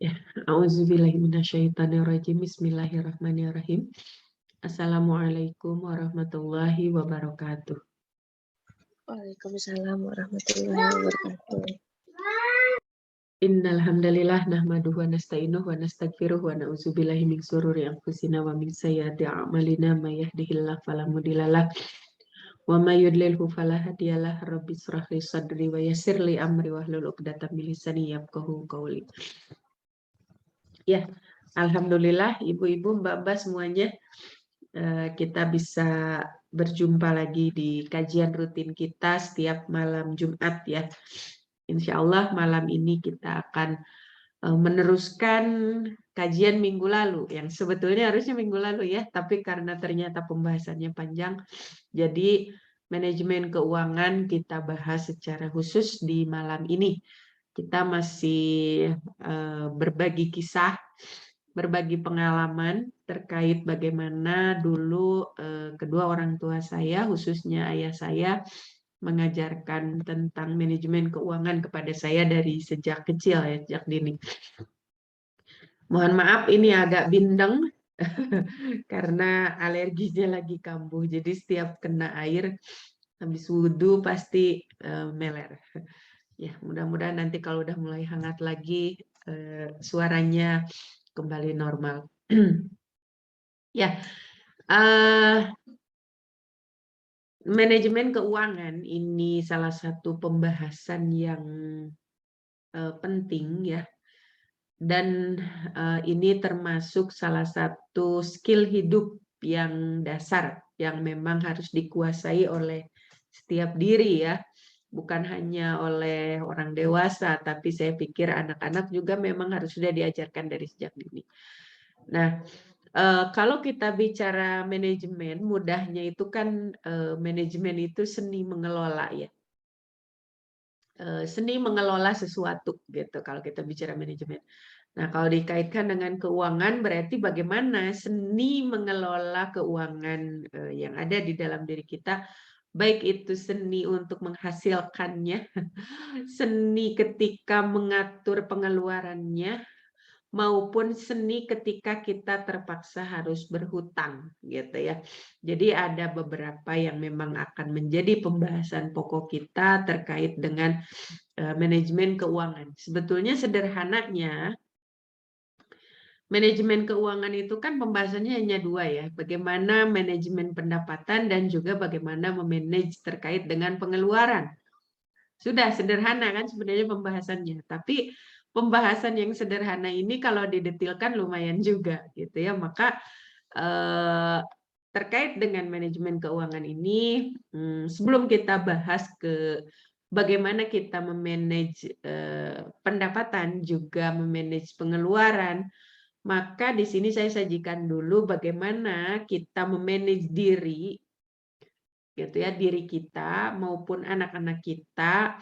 Ya, auzubillahiminasyaitonirrajim. Bismillahirrahmanirrahim. Assalamualaikum warahmatullahi wabarakatuh. Waalaikumsalam warahmatullahi wabarakatuh. Innal hamdalillah nahmaduhu wa nasta'inuhu wa nastaghfiruh wa na'udzubillahi min syururi anfusina wa min sayyiati a'malina may yahdihillahu fala mudhillalah wa may yudlilhu fala hadiyalah. Rabbi shrah li sadri wa yassir li amri wahlul 'uqdatam min lisani yafqahu qawli. Ya, alhamdulillah ibu-ibu, mbak-mbak semuanya, kita bisa berjumpa lagi di kajian rutin kita setiap malam Jumat ya. Insya Allah malam ini kita akan meneruskan kajian minggu lalu yang sebetulnya harusnya minggu lalu ya, tapi karena ternyata pembahasannya panjang, jadi manajemen keuangan kita bahas secara khusus di malam ini. Kita masih berbagi kisah, berbagi pengalaman terkait bagaimana dulu kedua orang tua saya, khususnya ayah saya, mengajarkan tentang manajemen keuangan kepada saya dari sejak kecil ya, sejak dini. Mohon maaf ini agak bindeng karena alerginya lagi kambuh, jadi setiap kena air habis wudhu pasti meler. Ya, mudah-mudahan nanti kalau udah mulai hangat lagi suaranya kembali normal. Ya, manajemen keuangan ini salah satu pembahasan yang penting ya, dan ini termasuk salah satu skill hidup yang dasar yang memang harus dikuasai oleh setiap diri ya, bukan hanya oleh orang dewasa, tapi saya pikir anak-anak juga memang harus sudah diajarkan dari sejak dini. Nah, kalau kita bicara manajemen, mudahnya itu kan manajemen itu seni mengelola ya. Seni mengelola sesuatu gitu kalau kita bicara manajemen. Nah, kalau dikaitkan dengan keuangan berarti bagaimana seni mengelola keuangan yang ada di dalam diri kita, baik itu seni untuk menghasilkannya, seni ketika mengatur pengeluarannya, maupun seni ketika kita terpaksa harus berhutang gitu ya. Jadi ada beberapa yang memang akan menjadi pembahasan pokok kita terkait dengan manajemen keuangan. Sebetulnya sederhananya manajemen keuangan itu kan pembahasannya hanya dua ya, bagaimana manajemen pendapatan dan juga bagaimana memanage terkait dengan pengeluaran. Sudah sederhana kan sebenarnya pembahasannya, tapi pembahasan yang sederhana ini kalau didetilkan lumayan juga gitu ya. Maka terkait dengan manajemen keuangan ini, sebelum kita bahas ke bagaimana kita memanage pendapatan juga memanage pengeluaran, maka di sini saya sajikan dulu bagaimana kita memanage diri gitu ya, diri kita maupun anak-anak kita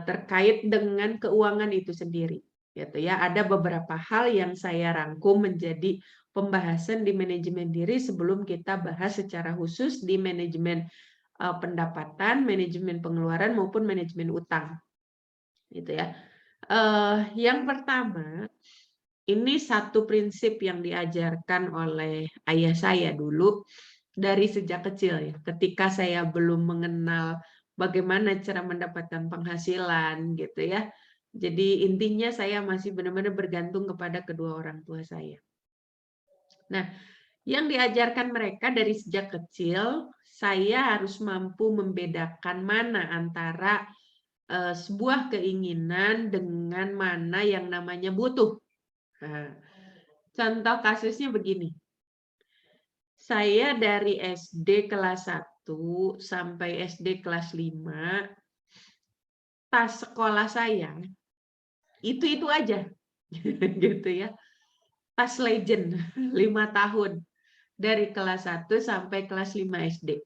terkait dengan keuangan itu sendiri gitu ya. Ada beberapa hal yang saya rangkum menjadi pembahasan di manajemen diri sebelum kita bahas secara khusus di manajemen pendapatan, manajemen pengeluaran maupun manajemen utang gitu ya. Yang pertama, ini satu prinsip yang diajarkan oleh ayah saya dulu dari sejak kecil ya. Ketika saya belum mengenal bagaimana cara mendapatkan penghasilan gitu ya. Jadi intinya saya masih benar-benar bergantung kepada kedua orang tua saya. Nah, yang diajarkan mereka dari sejak kecil, saya harus mampu membedakan mana antara sebuah keinginan dengan mana yang namanya butuh. Nah, contoh kasusnya begini. Saya dari SD kelas 1 sampai SD kelas 5, tas sekolah saya itu aja. Gitu ya. Tas legend 5 tahun dari kelas 1 sampai kelas 5 SD.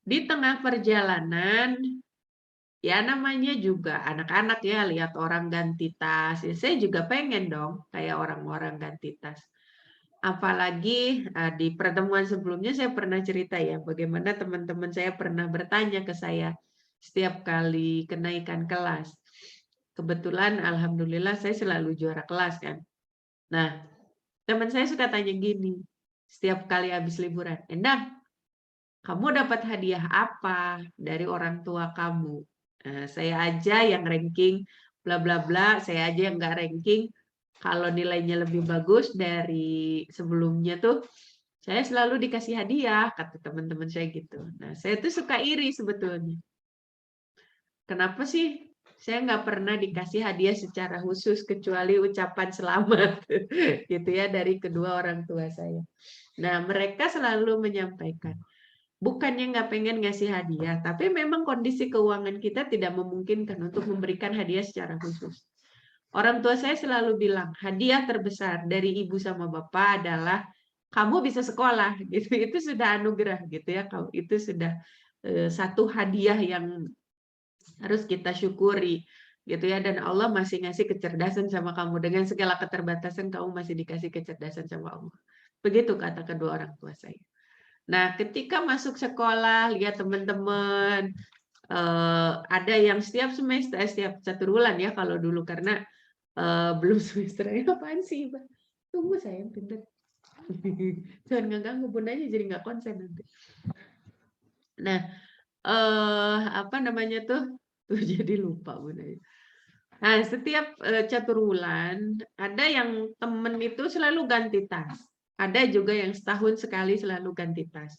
Di tengah perjalanan, ya namanya juga anak-anak ya, lihat orang ganti tas. Ya, saya juga pengen dong kayak orang-orang ganti tas. Apalagi di pertemuan sebelumnya saya pernah cerita ya, bagaimana teman-teman saya pernah bertanya ke saya setiap kali kenaikan kelas. kebetulan alhamdulillah saya selalu juara kelas kan. Nah, teman saya suka tanya gini, setiap kali habis liburan, "Endang, kamu dapat hadiah apa dari orang tua kamu?" Nah, saya aja yang ranking bla bla bla, saya aja yang nggak ranking. Kalau nilainya lebih bagus dari sebelumnya tuh, saya selalu dikasih hadiah, kata teman-teman saya gitu. Nah, saya tuh suka iri sebetulnya. Kenapa sih saya nggak pernah dikasih hadiah secara khusus kecuali ucapan selamat gitu ya dari kedua orang tua saya. Nah, mereka selalu menyampaikan, bukannya nggak pengen ngasih hadiah, tapi memang kondisi keuangan kita tidak memungkinkan untuk memberikan hadiah secara khusus. Orang tua saya selalu bilang, hadiah terbesar dari ibu sama bapak adalah kamu bisa sekolah, gitu. Itu sudah anugerah, gitu ya. Itu sudah satu hadiah yang harus kita syukuri, gitu ya. Dan Allah masih ngasih kecerdasan sama kamu, dengan segala keterbatasan kamu masih dikasih kecerdasan sama Allah. Begitu kata kedua orang tua saya. Nah, ketika masuk sekolah, lihat teman-teman, ada yang setiap semester, setiap 1 bulan ya kalau dulu, karena belum semester. Apaan sih, Mbak? Tunggu sayang, pintar. Jangan ngeganggu, bundanya jadi nggak konsen nanti. Nah, apa namanya tuh? Tuh jadi lupa bundanya. Nah, setiap catur bulan ada yang temen itu selalu ganti tas. Ada juga yang setahun sekali selalu ganti tas.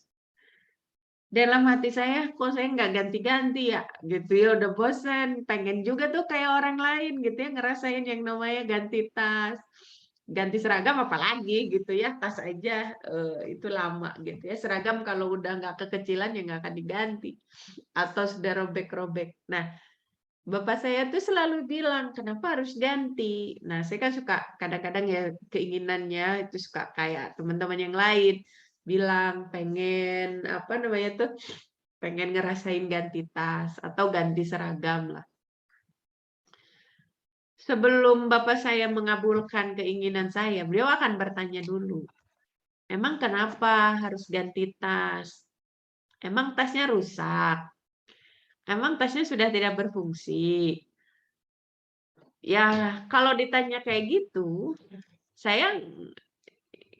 Dalam hati saya, kok saya nggak ganti-ganti ya, gitu ya, udah bosan, pengen juga tuh kayak orang lain gitu ya, ngerasain yang namanya ganti tas, ganti seragam apalagi gitu ya, tas aja itu lama gitu ya, seragam kalau udah nggak kekecilan ya nggak akan diganti, atau sudah robek-robek. Nah, bapak saya tuh selalu bilang, kenapa harus ganti? Nah, saya kan suka kadang-kadang ya keinginannya itu suka kayak teman-teman yang lain bilang pengen apa namanya tuh, pengen ngerasain ganti tas atau ganti seragam lah. Sebelum bapak saya mengabulkan keinginan saya, beliau akan bertanya dulu, emang kenapa harus ganti tas? Emang tasnya rusak? Emang tasnya sudah tidak berfungsi? Ya, kalau ditanya kayak gitu, saya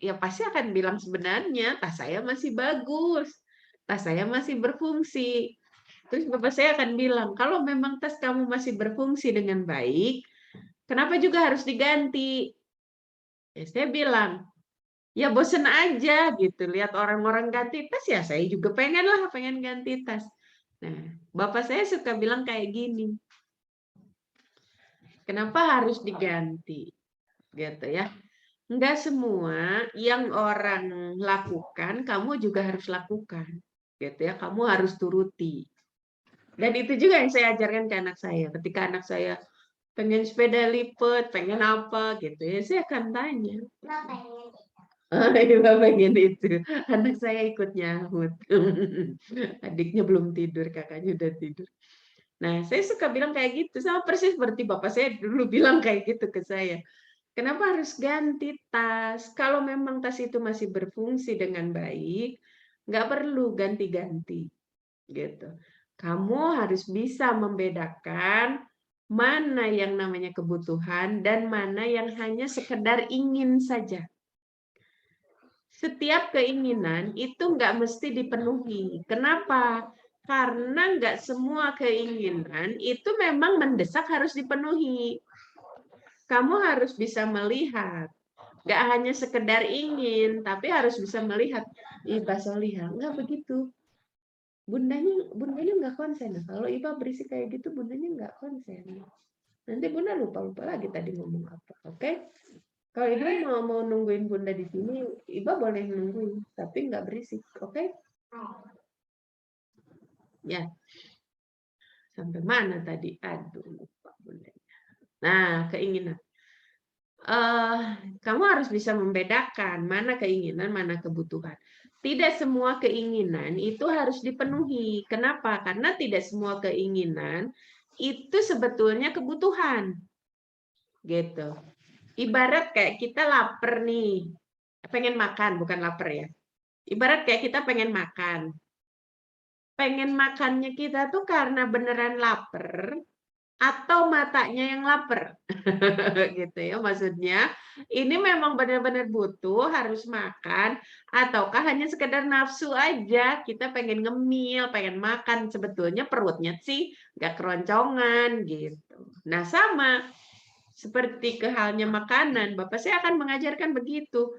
ya pasti akan bilang sebenarnya tas saya masih bagus, tas saya masih berfungsi. Terus bapak saya akan bilang, kalau memang tas kamu masih berfungsi dengan baik, kenapa juga harus diganti? Ya, saya bilang, ya bosen aja gitu, lihat orang-orang ganti tas, ya saya juga pengen lah, pengen ganti tas. Nah, bapak saya suka bilang kayak gini, kenapa harus diganti? Gitu ya. Enggak semua yang orang lakukan, kamu juga harus lakukan. Gitu ya, kamu harus turuti. Dan itu juga yang saya ajarkan ke anak saya. Ketika anak saya pengen sepeda lipat, pengen apa gitu ya, saya akan tanya. Ibu pengen itu. Anak saya ikut nyahut. Adiknya belum tidur, kakaknya udah tidur. Nah, saya suka bilang kayak gitu, sama persis seperti bapak saya dulu bilang kayak gitu ke saya. Kenapa harus ganti tas? Kalau memang tas itu masih berfungsi dengan baik, nggak perlu ganti-ganti. Gitu. Kamu harus bisa membedakan mana yang namanya kebutuhan dan mana yang hanya sekedar ingin saja. Setiap keinginan itu nggak mesti dipenuhi. Kenapa? Karena nggak semua keinginan itu memang mendesak harus dipenuhi. Kamu harus bisa melihat. Nggak hanya sekedar ingin, tapi harus bisa melihat. Ih, Mbak Solihah, nggak begitu. Bundanya nggak konsen. Kalau Iba berisik kayak gitu, bundanya nggak konsen. Nanti bunda lupa lagi tadi ngomong apa. Oke? Kalau Iba mau nungguin bunda di sini, Iba boleh nungguin, tapi nggak berisik. Oke? Ya. Sampai mana tadi? Aduh, lupa bundanya. Nah, keinginan. Kamu harus bisa membedakan mana keinginan, mana kebutuhan. Tidak semua keinginan itu harus dipenuhi. Kenapa? Karena tidak semua keinginan itu sebetulnya kebutuhan. Gitu. Ibarat kayak kita lapar nih. Pengen makan, bukan lapar ya. Ibarat kayak kita pengen makan. Pengen makannya kita tuh karena beneran lapar atau matanya yang lapar. Gitu ya, maksudnya ini memang benar-benar butuh, harus makan, ataukah hanya sekedar nafsu aja, kita pengen ngemil, pengen makan, sebetulnya perutnya sih nggak keroncongan gitu. Nah sama, seperti halnya makanan, Bapak saya akan mengajarkan begitu.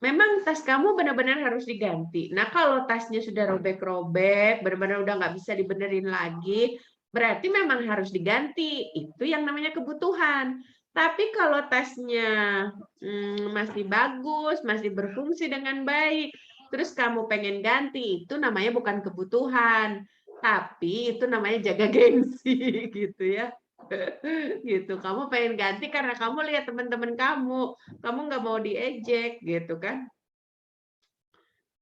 Memang tas kamu benar-benar harus diganti. Nah, kalau tasnya sudah robek-robek, benar-benar udah nggak bisa dibenerin lagi, berarti memang harus diganti. Itu yang namanya kebutuhan. Tapi kalau tasnya masih bagus, masih berfungsi dengan baik, terus kamu pengen ganti, itu namanya bukan kebutuhan, tapi itu namanya jaga gengsi gitu ya. Gitu. Kamu pengen ganti karena kamu lihat teman-teman kamu nggak mau diejek gitu kan.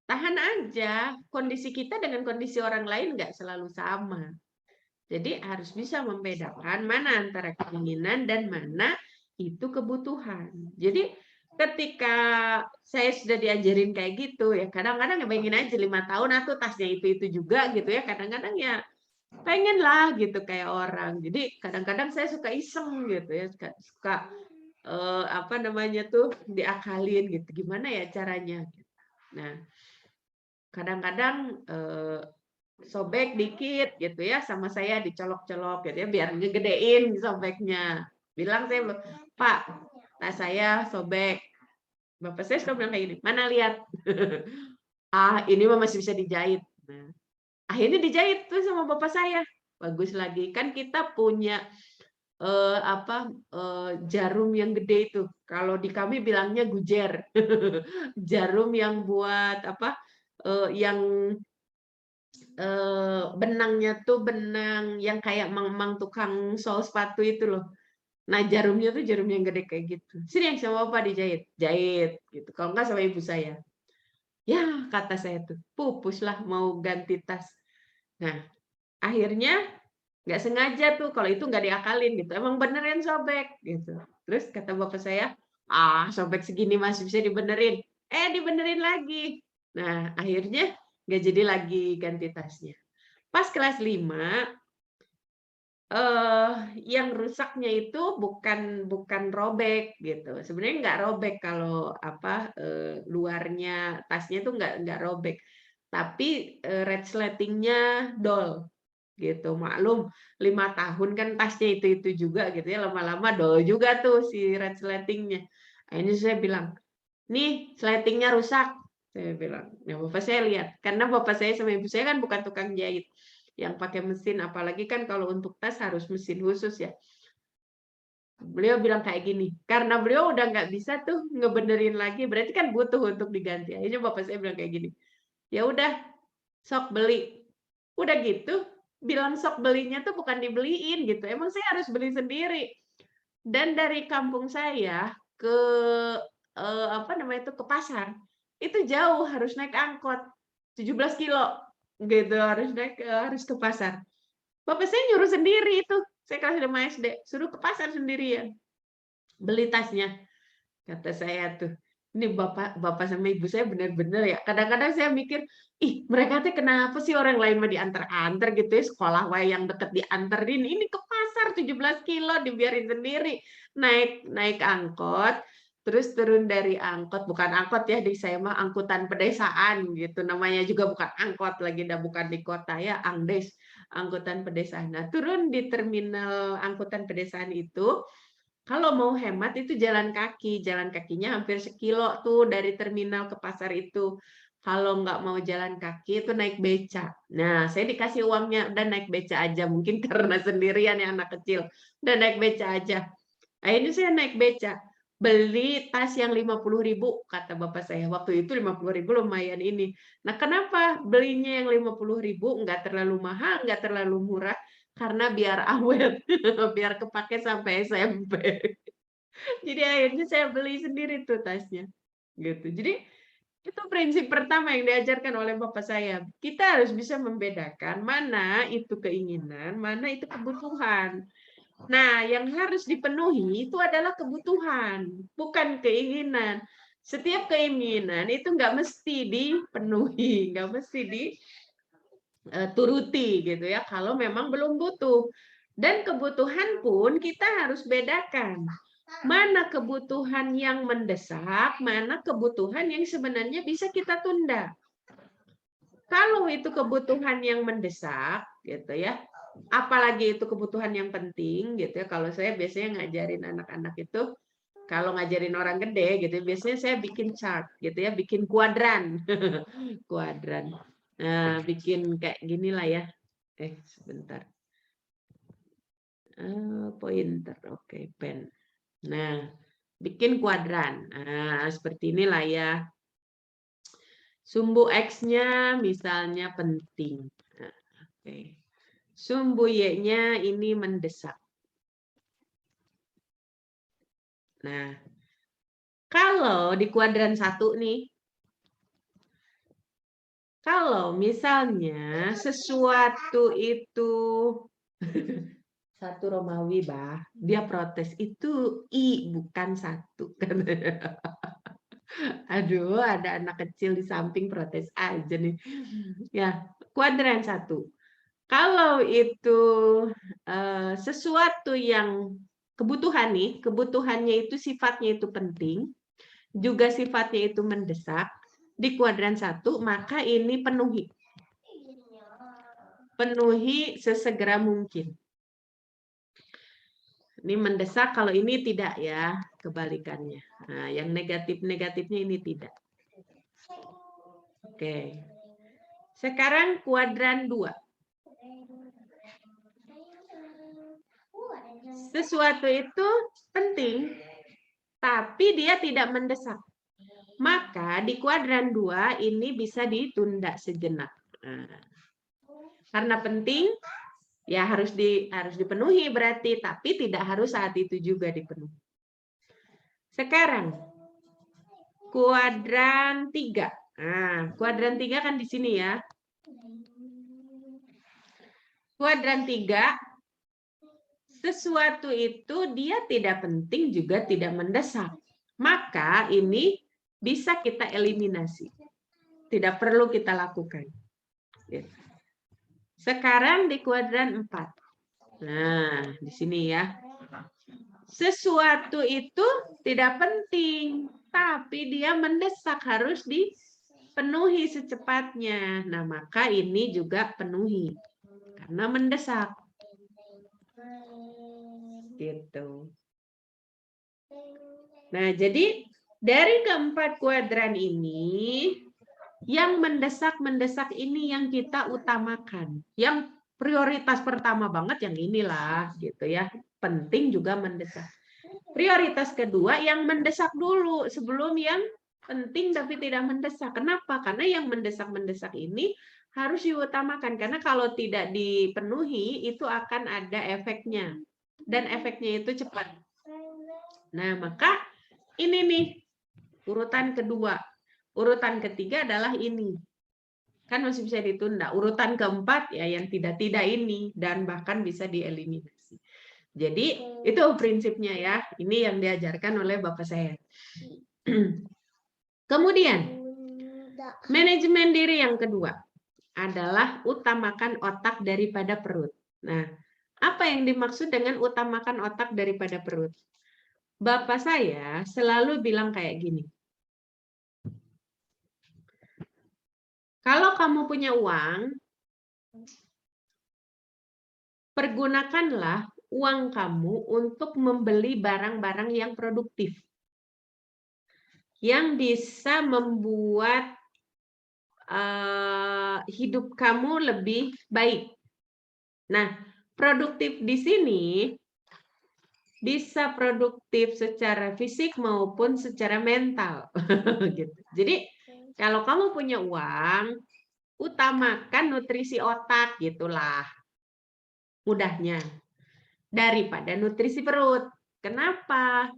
Tahan aja, kondisi kita dengan kondisi orang lain nggak selalu sama. Jadi harus bisa membedakan mana antara keinginan dan mana itu kebutuhan. Jadi ketika saya sudah diajarin kayak gitu ya, kadang-kadang ya bayangin aja 5 tahun atau tasnya itu juga gitu ya, kadang-kadang ya pengen lah gitu kayak orang. Jadi kadang-kadang saya suka iseng gitu ya, suka apa namanya tuh diakalin gitu. Gimana ya caranya? Nah, kadang-kadang sobek dikit gitu ya sama saya dicolok-colok gitu ya biar ngegedein sobeknya. Bilang saya, "Pak, tas saya sobek." Bapak saya suka bilang kayak gini, "Mana lihat?" "Ah, ini mah masih bisa dijahit." Nah, akhirnya dijahit tuh sama bapak saya. Bagus lagi. Kan kita punya apa, jarum yang gede itu. Kalau di kami bilangnya gujer. Jarum yang buat apa, yang benangnya tuh benang yang kayak mang-mang tukang sol sepatu itu loh. Nah, jarumnya tuh jarum yang gede kayak gitu. "Sini yang sama Papa dijahit." Jahit gitu, kalau enggak sama ibu saya. Ya, kata saya tuh, pupuslah mau ganti tas. Nah, akhirnya nggak sengaja tuh, kalau itu nggak diakalin gitu, emang benerin sobek gitu. Terus kata bapak saya, "Ah, sobek segini masih bisa dibenerin." Dibenerin lagi. Nah, akhirnya nggak jadi lagi ganti tasnya. Pas kelas 5, yang rusaknya itu bukan robek gitu. Sebenarnya nggak robek kalau apa, luarnya tasnya itu nggak robek. Tapi, resletingnya dol gitu. Maklum 5 tahun kan tasnya itu juga gitu ya, lama-lama dol juga tuh si resletingnya. Akhirnya saya bilang, "Nih sletingnya rusak," saya bilang. Nah, bapak saya lihat, karena bapak saya sama ibu saya kan bukan tukang jahit yang pakai mesin, apalagi kan kalau untuk tas harus mesin khusus ya. Beliau bilang kayak gini, karena beliau udah nggak bisa tuh ngebenerin lagi, berarti kan butuh untuk diganti. Akhirnya bapak saya bilang kayak gini, "Ya udah, sok beli." Udah gitu, bilang sok belinya tuh bukan dibeliin gitu, emang saya harus beli sendiri. Dan dari kampung saya ke, apa namanya itu, ke pasar, itu jauh harus naik angkot 17 kilo gitu, harus ke pasar. Bapak saya nyuruh sendiri itu, saya kelas 5 SD, suruh ke pasar sendirian, beli tasnya. Kata saya tuh, ini bapak bapak sama ibu saya benar-benar ya, kadang-kadang saya mikir, "Ih, mereka tuh kenapa sih orang lain mah diantar-antar gitu ya, sekolah wae yang deket dianterin, ini ke pasar 17 kilo dibiarin sendiri." Naik naik angkot, terus turun dari angkot, bukan angkot ya, di saya mah angkutan pedesaan gitu, namanya juga bukan angkot lagi, dah bukan di kota ya, angdes, angkutan pedesaan. Nah, turun di terminal angkutan pedesaan itu, kalau mau hemat itu jalan kakinya hampir sekilo tuh dari terminal ke pasar itu. Kalau nggak mau jalan kaki itu naik beca. Nah, saya dikasih uangnya, "Udah naik beca aja." Mungkin karena sendirian ya anak kecil, "Udah naik beca aja." Akhirnya saya naik beca, beli tas yang 50.000 kata bapak saya. Waktu itu 50.000 lumayan ini. Nah, kenapa belinya yang 50.000 nggak terlalu mahal, nggak terlalu murah? Karena biar awet, biar kepake sampai SMP. Jadi akhirnya saya beli sendiri tuh tasnya, gitu. Jadi itu prinsip pertama yang diajarkan oleh bapak saya. Kita harus bisa membedakan mana itu keinginan, mana itu kebutuhan. Nah, yang harus dipenuhi itu adalah kebutuhan, bukan keinginan. Setiap keinginan itu nggak mesti dipenuhi, nggak mesti dituruti gitu ya, kalau memang belum butuh. Dan kebutuhan pun kita harus bedakan. Mana kebutuhan yang mendesak, mana kebutuhan yang sebenarnya bisa kita tunda. Kalau itu kebutuhan yang mendesak, gitu ya, apalagi itu kebutuhan yang penting, gitu ya. Kalau saya biasanya ngajarin anak-anak itu, kalau ngajarin orang gede, gitu, biasanya saya bikin chart, gitu ya, bikin kuadran, kuadran. Nah, bikin kayak gini lah ya. Sebentar. Pointer, oke, pen. Nah, bikin kuadran. Nah, seperti inilah ya. Sumbu X-nya misalnya penting. Nah, oke. Sumbu Y-nya ini mendesak. Nah, kalau di kuadran 1 nih, kalau misalnya sesuatu itu satu Romawi, bah, dia protes itu I bukan 1. Aduh, ada anak kecil di samping protes aja nih. Ya, kuadran 1. Kalau itu sesuatu yang kebutuhan nih, kebutuhannya itu sifatnya itu penting, juga sifatnya itu mendesak, di kuadran 1, maka ini penuhi. Penuhi sesegera mungkin. Ini mendesak, kalau ini tidak ya, kebalikannya. Nah, yang negatif-negatifnya ini tidak. Oke. Sekarang kuadran 2. Sesuatu itu penting, tapi dia tidak mendesak. Maka di kuadran 2 ini bisa ditunda sejenak. Nah, karena penting, ya harus dipenuhi berarti, tapi tidak harus saat itu juga dipenuhi. Sekarang, kuadran 3. Nah, kuadran 3 kan di sini ya. Kuadran 3, sesuatu itu dia tidak penting juga tidak mendesak. Maka ini bisa kita eliminasi. Tidak perlu kita lakukan. Sekarang di kuadran 4. Nah, di sini ya. Sesuatu itu tidak penting, tapi dia mendesak, harus dipenuhi secepatnya. Nah, maka ini juga penuhi. Karena mendesak. Gitu. Nah, jadi dari keempat kuadran ini, yang mendesak-mendesak ini yang kita utamakan. Yang prioritas pertama banget yang inilah, gitu ya. Penting juga mendesak. Prioritas kedua yang mendesak dulu sebelum yang penting tapi tidak mendesak. Kenapa? Karena yang mendesak-mendesak ini harus diutamakan. Karena kalau tidak dipenuhi, itu akan ada efeknya. Dan efeknya itu cepat. Nah, maka ini nih, urutan kedua. Urutan ketiga adalah ini. Kan masih bisa ditunda. Urutan keempat ya yang tidak-tidak ini. Dan bahkan bisa dieliminasi. Jadi itu prinsipnya ya. Ini yang diajarkan oleh Bapak saya. Kemudian, manajemen diri yang kedua adalah utamakan otak daripada perut. Nah, apa yang dimaksud dengan utamakan otak daripada perut? Bapak saya selalu bilang kayak gini. Kalau kamu punya uang, pergunakanlah uang kamu untuk membeli barang-barang yang produktif. Yang bisa membuat hidup kamu lebih baik. Nah, produktif di sini bisa produktif secara fisik maupun secara mental. Gitu. Jadi, kalau kamu punya uang, utamakan nutrisi otak, gitulah. Mudahnya. Daripada nutrisi perut. Kenapa?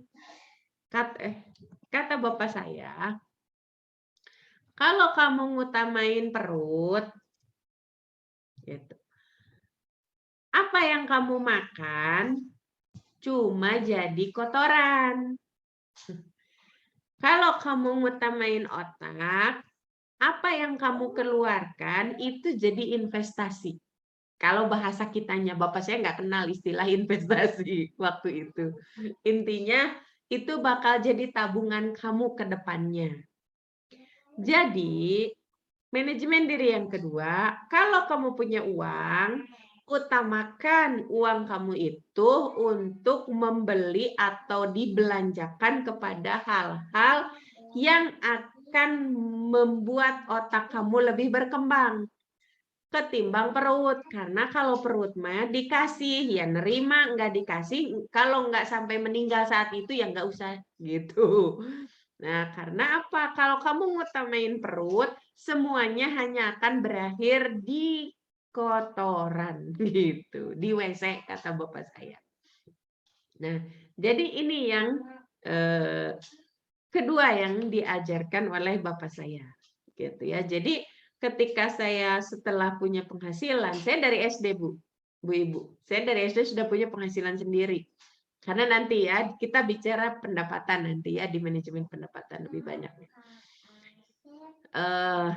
Kata Bapak saya, kalau kamu ngutamain perut, gitu, apa yang kamu makan cuma jadi kotoran. Kalau kamu ngutamain otak, apa yang kamu keluarkan itu jadi investasi. Kalau bahasa kitanya, bapak saya nggak kenal istilah investasi waktu itu. Intinya itu bakal jadi tabungan kamu ke depannya. Jadi, manajemen diri yang kedua, kalau kamu punya uang, utamakan uang kamu itu untuk membeli atau dibelanjakan kepada hal-hal yang akan membuat otak kamu lebih berkembang ketimbang perut. Karena kalau perut mah dikasih, ya nerima, nggak dikasih, kalau nggak sampai meninggal saat itu ya nggak usah gitu. Nah, karena apa? Kalau kamu ngutamain perut, semuanya hanya akan berakhir di kotoran gitu, di WC kata bapak saya. Nah, jadi ini yang kedua yang diajarkan oleh bapak saya, gitu ya. Jadi ketika saya setelah punya penghasilan, saya dari SD Bu Ibu, saya dari SD sudah punya penghasilan sendiri. Karena nanti ya kita bicara pendapatan nanti ya di manajemen pendapatan lebih banyak.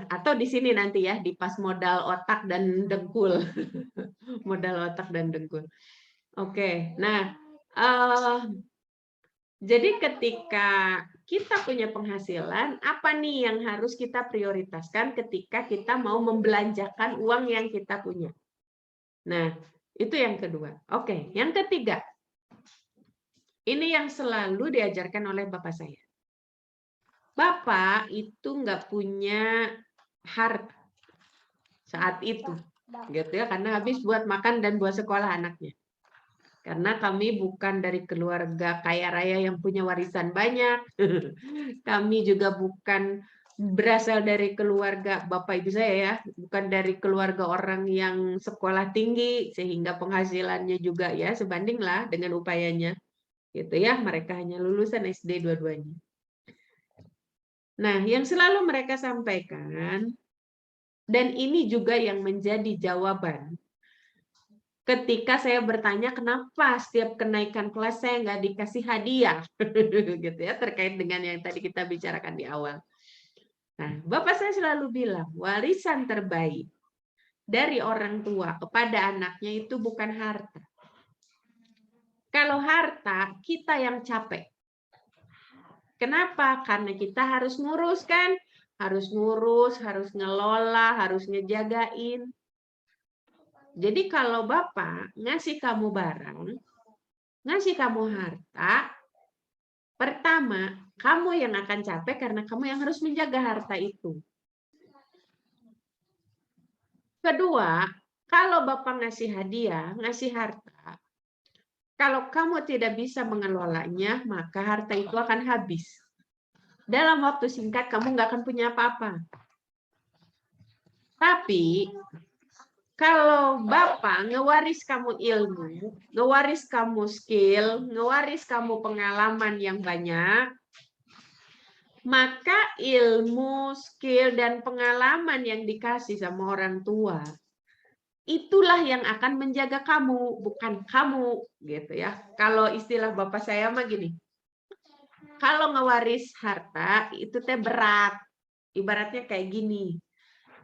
Atau di sini nanti ya di pas modal otak dan dengkul, modal otak dan dengkul. Oke, nah jadi ketika kita punya penghasilan, apa nih yang harus kita prioritaskan ketika kita mau membelanjakan uang yang kita punya? Nah, itu yang kedua. Oke, yang ketiga. Ini yang selalu diajarkan oleh bapak saya. Bapak itu nggak punya harta saat itu, gitu ya, karena habis buat makan dan buat sekolah anaknya. Karena kami bukan dari keluarga kaya raya yang punya warisan banyak. Kami juga bukan berasal dari keluarga bapak ibu saya ya, bukan dari keluarga orang yang sekolah tinggi sehingga penghasilannya juga ya sebanding lah dengan upayanya. Gitu ya, mereka hanya lulusan SD dua-duanya. Nah, yang selalu mereka sampaikan dan ini juga yang menjadi jawaban ketika saya bertanya kenapa setiap kenaikan kelas saya nggak dikasih hadiah, gitu ya, terkait dengan yang tadi kita bicarakan di awal. Nah, bapak saya selalu bilang warisan terbaik dari orang tua kepada anaknya itu bukan harta. Kalau harta kita yang capek. Kenapa? Karena kita harus ngurus kan, harus ngurus, harus ngelola, harus ngejagain. Jadi kalau Bapak ngasih kamu barang, ngasih kamu harta, pertama, kamu yang akan capek karena kamu yang harus menjaga harta itu. Kedua, kalau Bapak ngasih hadiah, ngasih harta, kalau kamu tidak bisa mengelolanya, maka harta itu akan habis. Dalam waktu singkat, kamu nggak akan punya apa-apa. Tapi, kalau Bapak ngewaris kamu ilmu, ngewaris kamu skill, ngewaris kamu pengalaman yang banyak, maka ilmu, skill, dan pengalaman yang dikasih sama orang tua, itulah yang akan menjaga kamu, bukan kamu, gitu ya. Kalau istilah Bapak saya mah gini, kalau ngewaris harta, itu teh berat. Ibaratnya kayak gini,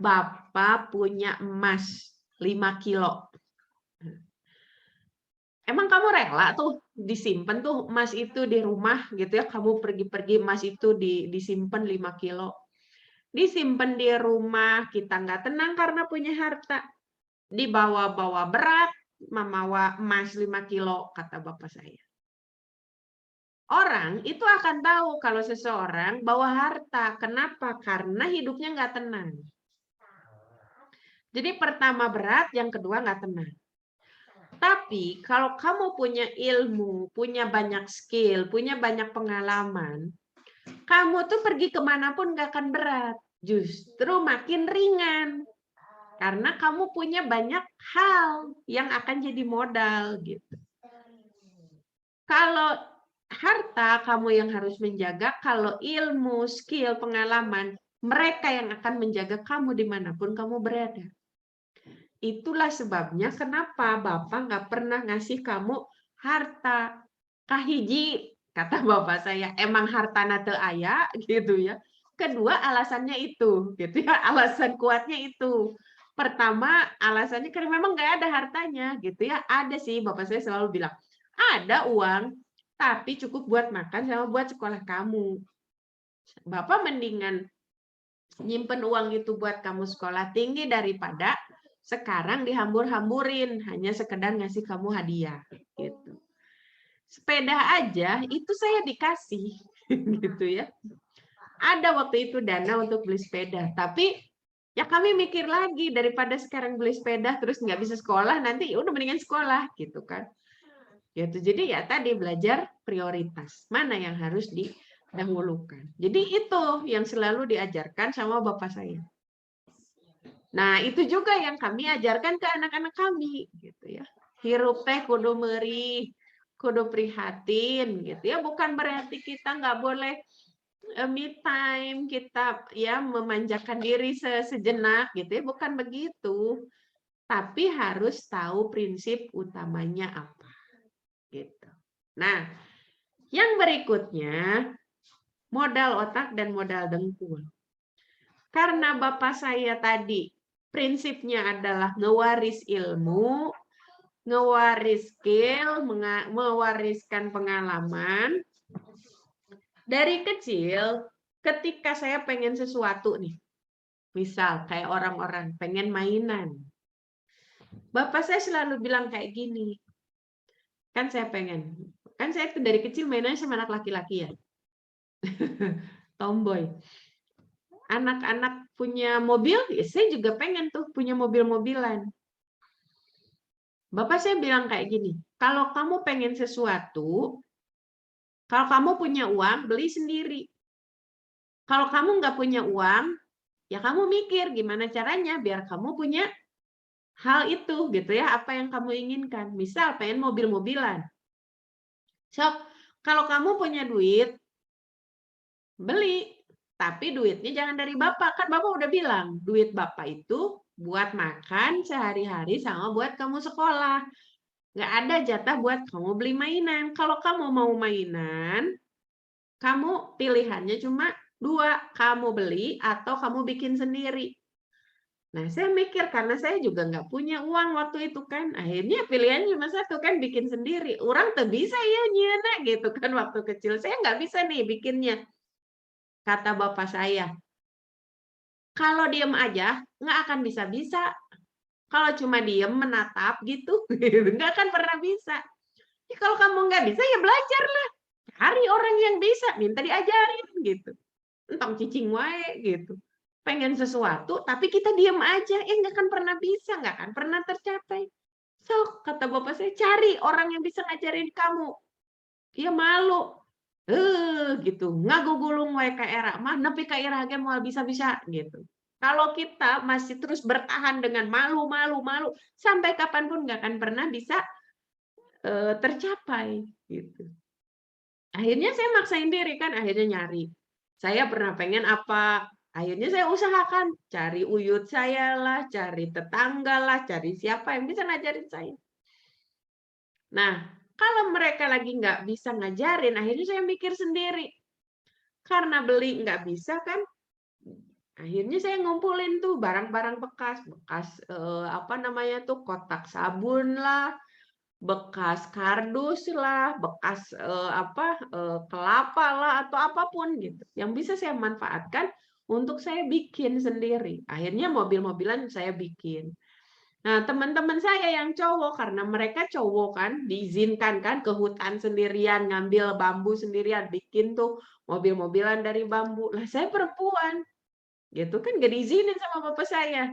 Bapak punya emas 5 kilo. Emang kamu rela tuh disimpan tuh emas itu di rumah gitu ya, kamu pergi-pergi emas itu disimpan 5 kilo. Disimpan di rumah, kita nggak tenang karena punya harta. Dibawa-bawa berat, membawa emas 5 kilo, kata bapak saya. Orang itu akan tahu kalau seseorang bawa harta. Kenapa? Karena hidupnya nggak tenang. Jadi pertama berat, yang kedua nggak tenang. Tapi kalau kamu punya ilmu, punya banyak skill, punya banyak pengalaman, kamu tuh pergi kemanapun nggak akan berat. Justru makin ringan. Karena kamu punya banyak hal yang akan jadi modal gitu. Kalau harta kamu yang harus menjaga, kalau ilmu, skill, pengalaman, mereka yang akan menjaga kamu dimanapun kamu berada. Itulah sebabnya kenapa Bapak nggak pernah ngasih kamu harta. Kahiji, kata Bapak saya, emang harta teu aya gitu ya. Kedua alasannya itu, gitu ya, alasan kuatnya itu. Pertama, alasannya karena memang nggak ada hartanya, gitu ya. Ada sih, bapak saya selalu bilang, ada uang, tapi cukup buat makan sama buat sekolah kamu. Bapak mendingan nyimpen uang itu buat kamu sekolah tinggi daripada sekarang dihambur-hamburin hanya sekedar ngasih kamu hadiah gitu. Sepeda aja itu saya dikasih gitu ya. Ada waktu itu dana untuk beli sepeda, tapi ya kami mikir lagi daripada sekarang beli sepeda terus nggak bisa sekolah, nanti ya udah mendingan sekolah gitu kan. Gitu. Jadi ya tadi belajar prioritas, mana yang harus didahulukan. Jadi itu yang selalu diajarkan sama bapak saya. Nah, itu juga yang kami ajarkan ke anak-anak kami gitu ya. Hirup teh kudu meurih, kudu prihatin gitu ya. Bukan berarti kita nggak boleh me time, kita ya memanjakan diri sejenak gitu ya, bukan begitu. Tapi harus tahu prinsip utamanya apa gitu. Nah, yang berikutnya modal otak dan modal dengkul. Karena bapak saya tadi prinsipnya adalah ngewaris ilmu, ngewaris skill, mewariskan pengalaman. Dari kecil, ketika saya pengen sesuatu nih, misal kayak orang-orang pengen mainan. Bapak saya selalu bilang kayak gini, kan saya tuh dari kecil mainannya sama anak laki-laki ya. Tomboy. Anak-anak punya mobil, ya saya juga pengen tuh punya mobil-mobilan. Bapak saya bilang kayak gini, kalau kamu pengen sesuatu, kalau kamu punya uang, beli sendiri. Kalau kamu nggak punya uang, ya kamu mikir gimana caranya biar kamu punya hal itu gitu ya, apa yang kamu inginkan. Misal pengen mobil-mobilan. So, kalau kamu punya duit, beli. Tapi duitnya jangan dari Bapak. Kan Bapak udah bilang, duit Bapak itu buat makan sehari-hari sama buat kamu sekolah. Nggak ada jatah buat kamu beli mainan. Kalau kamu mau mainan, kamu pilihannya cuma dua. Kamu beli atau kamu bikin sendiri. Nah, saya mikir karena saya juga nggak punya uang waktu itu kan. Akhirnya pilihannya cuma satu kan, bikin sendiri. Orang tuh bisa ya nyena gitu kan waktu kecil. Saya nggak bisa nih bikinnya. Kata bapak saya, kalau diem aja nggak akan bisa-bisa. Kalau cuma diem menatap gitu, nggak akan pernah bisa. Ya, kalau kamu nggak bisa ya belajarlah. Cari orang yang bisa, minta diajarin gitu. Entong cicing wae gitu. Pengen sesuatu tapi kita diem aja, nggak akan pernah bisa, nggak akan pernah tercapai. So, kata bapak saya, cari orang yang bisa ngajarin kamu. Dia malu. Gitu. Ngagugulung wae ka era mah nepi ka ira ge moal bisa-bisa gitu. Kalau kita masih terus bertahan dengan malu sampai kapanpun nggak akan pernah bisa tercapai gitu. Akhirnya saya maksain diri kan, akhirnya nyari. Saya pernah pengen apa, akhirnya saya usahakan cari uyut saya lah, cari tetangga lah, cari siapa yang bisa ngajarin saya. Nah, kalau mereka lagi nggak bisa ngajarin, akhirnya saya mikir sendiri. Karena beli nggak bisa kan, akhirnya saya ngumpulin tuh barang-barang bekas, apa namanya tuh kotak sabun lah, bekas kardus lah, bekas kelapa lah atau apapun gitu. Yang bisa saya manfaatkan untuk saya bikin sendiri. Akhirnya mobil-mobilan saya bikin. Nah, teman-teman saya yang cowok, karena mereka cowok kan, diizinkan kan ke hutan sendirian, ngambil bambu sendirian, bikin tuh mobil-mobilan dari bambu. Lah, saya perempuan, gitu kan gak diizinin sama bapak saya,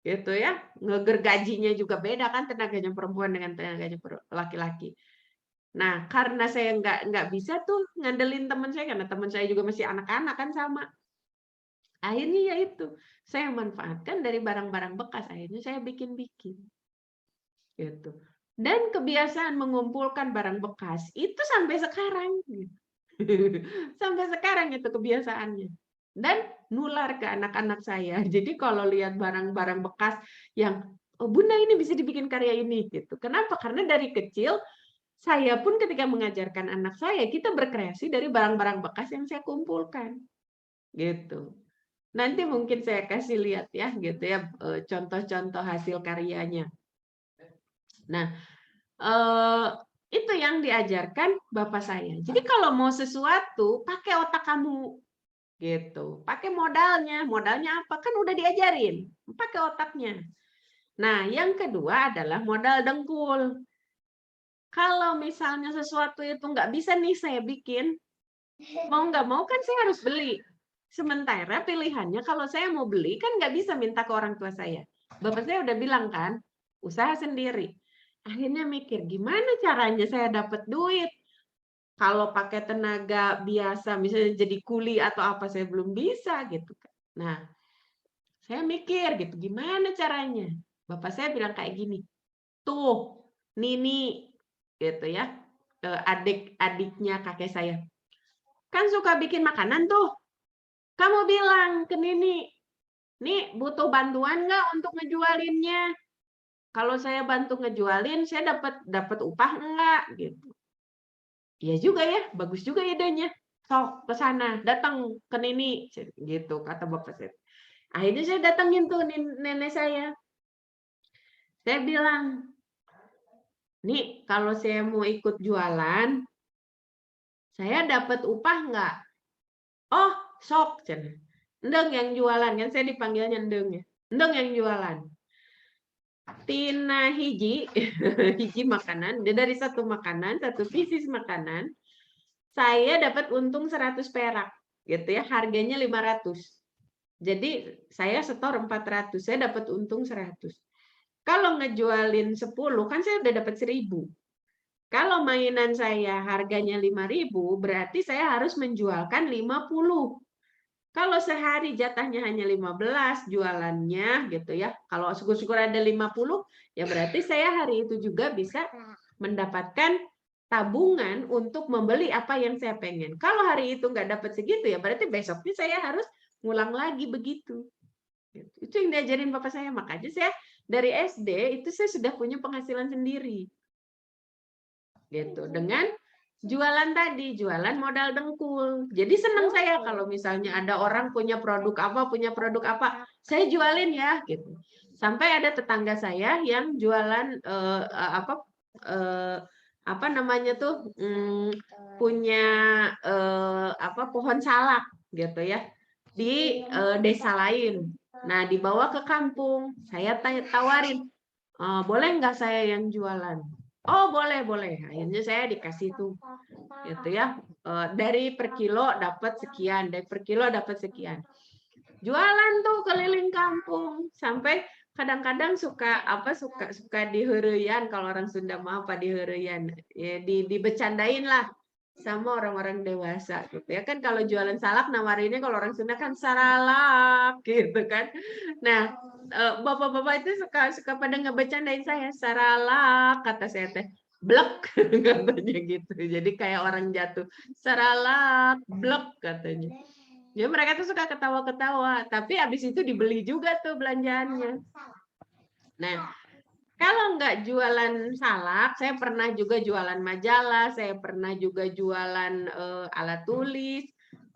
gitu ya. Ngegergajinya juga beda kan, tenaganya perempuan dengan tenaganya laki-laki. Nah, karena saya nggak bisa tuh ngandelin teman saya, karena teman saya juga masih anak-anak kan sama. Akhirnya ya itu, saya manfaatkan dari barang-barang bekas, akhirnya saya bikin-bikin. Gitu. Dan kebiasaan mengumpulkan barang bekas itu sampai sekarang. Gitu. Sampai sekarang itu kebiasaannya. Dan nular ke anak-anak saya. Jadi kalau lihat barang-barang bekas yang, oh Bunda ini bisa dibikin karya ini. Gitu. Kenapa? Karena dari kecil, saya pun ketika mengajarkan anak saya, kita berkreasi dari barang-barang bekas yang saya kumpulkan. Gitu. Nanti mungkin saya kasih lihat ya, gitu ya, contoh-contoh hasil karyanya. Nah, itu yang diajarkan bapak saya. Jadi kalau mau sesuatu, pakai otak kamu, gitu. Pakai modalnya. Modalnya apa? Kan udah diajarin. Pakai otaknya. Nah, yang kedua adalah modal dengkul. Kalau misalnya sesuatu itu nggak bisa nih saya bikin, mau nggak mau kan saya harus beli. Sementara pilihannya kalau saya mau beli kan nggak bisa minta ke orang tua saya. Bapak saya udah bilang kan, usaha sendiri. Akhirnya mikir, gimana caranya saya dapat duit? Kalau pakai tenaga biasa, misalnya jadi kuli atau apa, saya belum bisa gitu kan. Nah, saya mikir gitu, gimana caranya? Bapak saya bilang kayak gini, tuh, Nini, gitu ya, adik-adiknya kakek saya. Kan suka bikin makanan tuh. Kamu bilang ke Nini, nih butuh bantuan nggak untuk ngejualinnya? Kalau saya bantu ngejualin, saya dapat upah enggak? Gitu. Iya juga ya, bagus juga idenya. Sok ke sana, datang ke Nini, gitu kata bapak saya. Akhirnya saya datangin tuh nenek saya. Saya bilang, nih kalau saya mau ikut jualan, saya dapat upah nggak? Oh, sok, cen. Endeng yang jualan, kan saya dipanggilnya Endeng ya. Endeng yang jualan. Tina hiji, hiji makanan, dari satu makanan, satu pieces makanan, saya dapat untung 100 perak, gitu ya, harganya 500. Jadi saya setor 400, saya dapat untung 100. Kalau ngejualin 10, kan saya udah dapat 1000. Kalau mainan saya harganya 5.000, berarti saya harus menjualkan 50. Kalau sehari jatahnya hanya 15 jualannya gitu ya. Kalau syukur-syukur ada 50, ya berarti saya hari itu juga bisa mendapatkan tabungan untuk membeli apa yang saya pengen. Kalau hari itu nggak dapat segitu, ya berarti besoknya saya harus ngulang lagi begitu. Itu yang diajarin bapak saya. Makanya saya dari SD itu saya sudah punya penghasilan sendiri. Gitu. Dengan jualan tadi, jualan modal dengkul. Jadi senang saya kalau misalnya ada orang punya produk apa, saya jualin ya gitu. Sampai ada tetangga saya yang jualan apa namanya tuh punya pohon salak gitu ya di desa lain. Nah, dibawa ke kampung, saya tawarin, boleh nggak saya yang jualan? Oh, boleh, boleh. Akhirnya saya dikasih tuh, gitu ya. Dari per kilo dapat sekian, dari per kilo dapat sekian. Jualan tuh keliling kampung sampai kadang-kadang suka diheureuyan, kalau orang Sunda mah apa diheureuyan, ya dibecandain lah sama orang-orang dewasa gitu ya. Kan kalau jualan salak nawarinnya kalau orang Sunda kan saralak gitu kan. Nah, bapak-bapak itu suka pada ngebecandain saya, saralak kata saya teh. Blek katanya gitu. Jadi kayak orang jatuh. Saralak, blek katanya. Ya mereka tuh suka ketawa-ketawa, tapi habis itu dibeli juga tuh belanjaannya. Nah, kalau nggak jualan salak, saya pernah juga jualan majalah, saya pernah juga jualan alat tulis,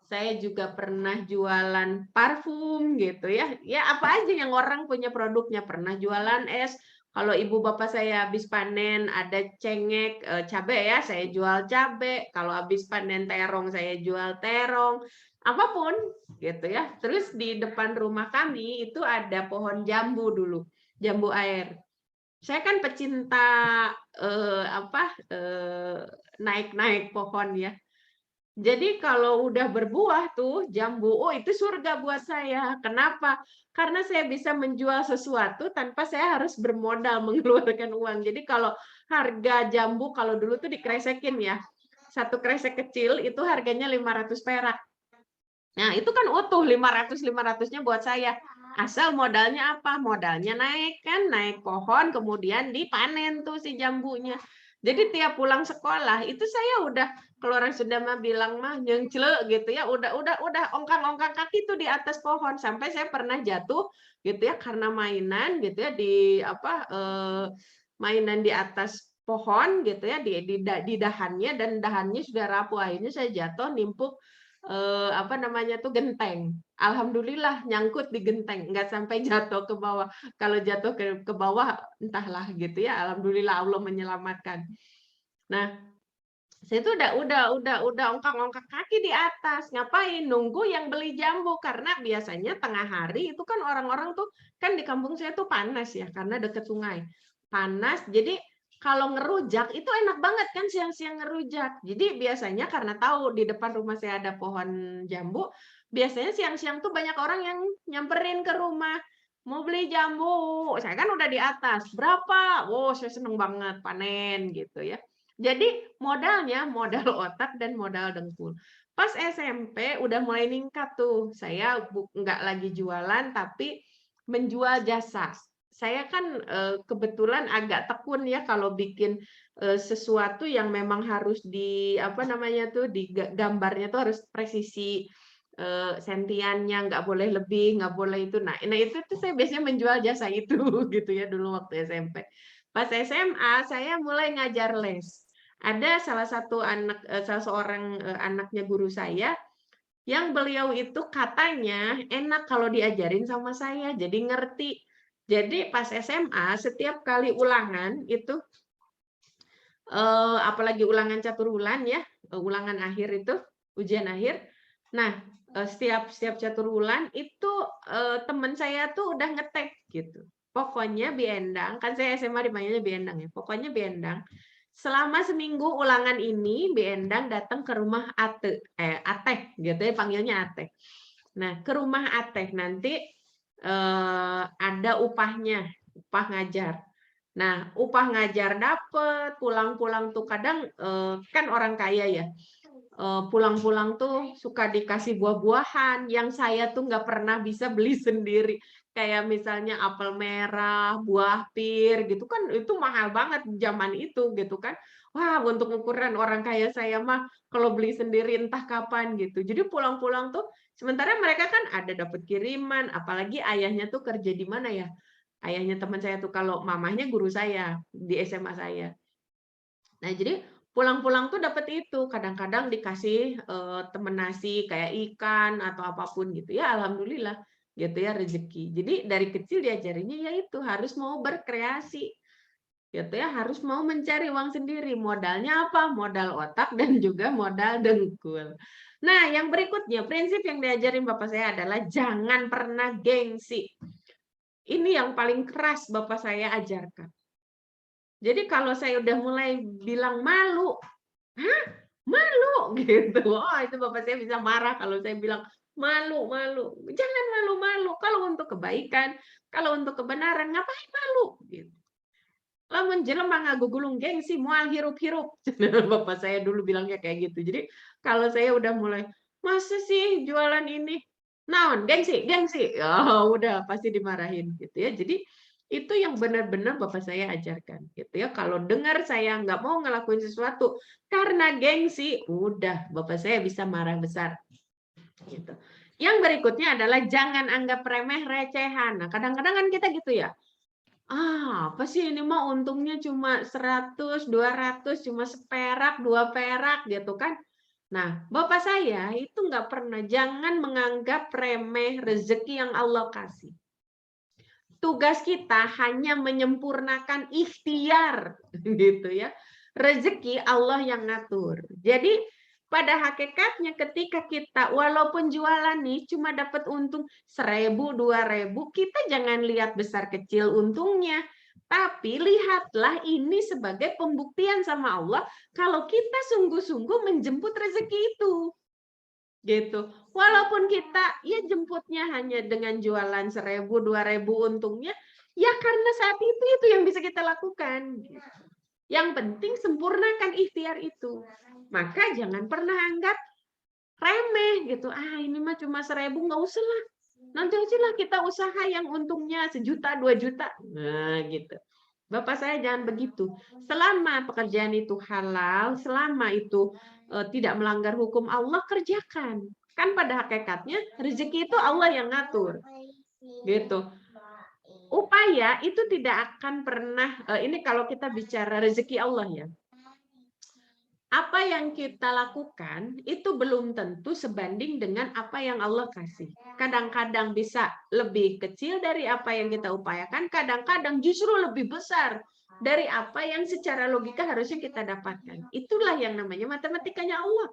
saya juga pernah jualan parfum gitu ya. Ya apa aja yang orang punya produknya, pernah jualan es. Kalau ibu bapak saya habis panen ada cengek, cabai ya, saya jual cabai. Kalau habis panen terong, saya jual terong. Apapun gitu ya. Terus di depan rumah kami itu ada pohon jambu dulu, jambu air. Saya kan pecinta naik-naik pohon ya. Jadi kalau udah berbuah tuh jambu, oh itu surga buat saya. Kenapa? Karena saya bisa menjual sesuatu tanpa saya harus bermodal mengeluarkan uang. Jadi kalau harga jambu kalau dulu tuh dikresekin ya. Satu kresek kecil itu harganya 500 perak. Nah, itu kan utuh 500-500-nya buat saya. Asal modalnya apa? Modalnya naik kan, naik pohon kemudian dipanen tuh si jambunya. Jadi tiap pulang sekolah itu saya udah kalau orang Sunda mah bilang mah nyengcle gitu ya, udah ongkang-ongkang kaki tuh di atas pohon sampai saya pernah jatuh gitu ya karena mainan gitu ya di mainan di atas pohon gitu ya di dahannya dan dahannya sudah rapuh akhirnya saya jatuh nimpuk apa namanya tuh, genteng. Alhamdulillah nyangkut di genteng, nggak sampai jatuh ke bawah. Kalau jatuh ke bawah entahlah gitu ya. Alhamdulillah Allah menyelamatkan. Nah, saya tuh udah ongkak-ongkak kaki di atas. Ngapain? Nunggu yang beli jambu karena biasanya tengah hari itu kan orang-orang tuh kan di kampung saya tuh panas ya karena deket sungai. Panas. Jadi kalau ngerujak itu enak banget kan siang-siang ngerujak. Jadi biasanya karena tahu di depan rumah saya ada pohon jambu, biasanya siang-siang tuh banyak orang yang nyamperin ke rumah. Mau beli jambu. Saya kan udah di atas. Berapa? Oh, saya seneng banget panen gitu ya. Jadi modalnya modal otak dan modal dengkul. Pas SMP udah mulai ningkat tuh. Saya nggak lagi jualan tapi menjual jasa. Saya kan kebetulan agak tekun ya kalau bikin sesuatu yang memang harus di apa namanya tuh di gambarnya tuh harus presisi sentiannya nggak boleh lebih, nggak boleh itu. Nah itu tuh saya biasanya menjual jasa itu gitu ya dulu waktu SMP. Pas SMA saya mulai ngajar les. Ada salah satu salah seorang anaknya guru saya yang beliau itu katanya enak kalau diajarin sama saya, jadi ngerti. Jadi pas SMA setiap kali ulangan itu apalagi ulangan catur bulan ya, ulangan akhir itu, ujian akhir. Nah, setiap catur bulan itu teman saya tuh udah ngetek gitu. Pokoknya Biendang, kan saya SMA dipanggilnya Biendang ya. Pokoknya Biendang, selama seminggu ulangan ini Biendang datang ke rumah Ateh gitu ya panggilnya Ateh. Nah, ke rumah Ateh nanti ada upahnya, upah ngajar. Nah, upah ngajar dapet, pulang-pulang tuh kadang kan orang kaya ya, pulang-pulang tuh suka dikasih buah-buahan yang saya tuh nggak pernah bisa beli sendiri. Kayak misalnya apel merah, buah pir gitu kan itu mahal banget zaman itu gitu kan. Wah, untuk ukuran orang kaya saya mah kalau beli sendiri entah kapan gitu. Jadi pulang-pulang tuh sementara mereka kan ada dapat kiriman, apalagi ayahnya tuh kerja di mana ya? Ayahnya teman saya tuh kalau mamahnya guru saya di SMA saya. Nah, jadi pulang-pulang tuh dapat itu, kadang-kadang dikasih temen nasi kayak ikan atau apapun gitu ya, alhamdulillah gitu ya rezeki. Jadi dari kecil diajarinnya ya itu harus mau berkreasi gitu ya, harus mau mencari uang sendiri. Modalnya apa? Modal otak dan juga modal dengkul. Nah, yang berikutnya prinsip yang diajarin bapak saya adalah jangan pernah gengsi. Ini yang paling keras bapak saya ajarkan. Jadi kalau saya udah mulai bilang malu, hah? Malu gitu. Oh, itu bapak saya bisa marah kalau saya bilang malu, malu. Jangan malu-malu. Kalau untuk kebaikan, kalau untuk kebenaran, ngapain malu? Gitu. Lamun jelema ngagugulung gengsi moal hirup-hirup. Bapak saya dulu bilangnya kayak gitu. Jadi kalau saya udah mulai, masa sih jualan ini? Naon, gengsi, gengsi. Oh, udah pasti dimarahin gitu ya. Jadi itu yang benar-benar bapak saya ajarkan gitu ya. Kalau dengar saya nggak mau ngelakuin sesuatu karena gengsi, udah bapak saya bisa marah besar gitu. Yang berikutnya adalah jangan anggap remeh recehan. Nah, kadang-kadang kan kita gitu ya. Apa sih ini mah untungnya cuma 100, 200, cuma seperak, 2 perak gitu kan. Nah, bapak saya itu nggak pernah, jangan menganggap remeh rezeki yang Allah kasih. Tugas kita hanya menyempurnakan ikhtiar gitu ya. Rezeki Allah yang ngatur. Jadi pada hakikatnya ketika kita walaupun jualan nih cuma dapat untung 1.000, 2.000, kita jangan lihat besar kecil untungnya. Tapi lihatlah ini sebagai pembuktian sama Allah kalau kita sungguh-sungguh menjemput rezeki itu. Gitu. Walaupun kita ya jemputnya hanya dengan jualan 1.000, 2.000 untungnya, ya karena saat itu yang bisa kita lakukan. Yang penting sempurnakan ikhtiar itu. Maka jangan pernah anggap remeh gitu. Ini mah cuma 1.000, nggak usah lah. Nanti aja lah kita usaha yang untungnya 1 juta, 2 juta. Nah, gitu. Bapak saya jangan begitu. Selama pekerjaan itu halal, selama itu tidak melanggar hukum Allah, kerjakan. Kan pada hakikatnya rezeki itu Allah yang ngatur. Gitu. Upaya itu tidak akan pernah, ini kalau kita bicara rezeki Allah ya. apa yang kita lakukan itu belum tentu sebanding dengan apa yang Allah kasih. Kadang-kadang bisa lebih kecil dari apa yang kita upayakan, kadang-kadang justru lebih besar dari apa yang secara logika harusnya kita dapatkan. Itulah yang namanya matematikanya Allah.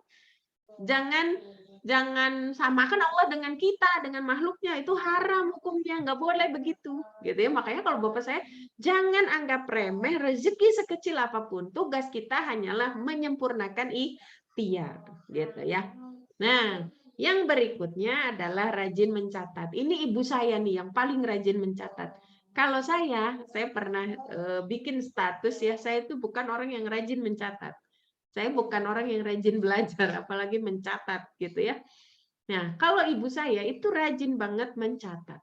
Jangan samakan Allah dengan kita, dengan makhluknya. Itu haram hukumnya, nggak boleh begitu. Gitu ya. Makanya kalau Bapak saya, jangan anggap remeh rezeki sekecil apapun. Tugas kita hanyalah menyempurnakan ikhtiar. Gitu ya. Nah, yang berikutnya adalah rajin mencatat. Ini ibu saya nih yang paling rajin mencatat. Kalau saya pernah bikin status ya, saya itu bukan orang yang rajin mencatat. Saya bukan orang yang rajin belajar, apalagi mencatat gitu ya. Nah, kalau ibu saya itu rajin banget mencatat.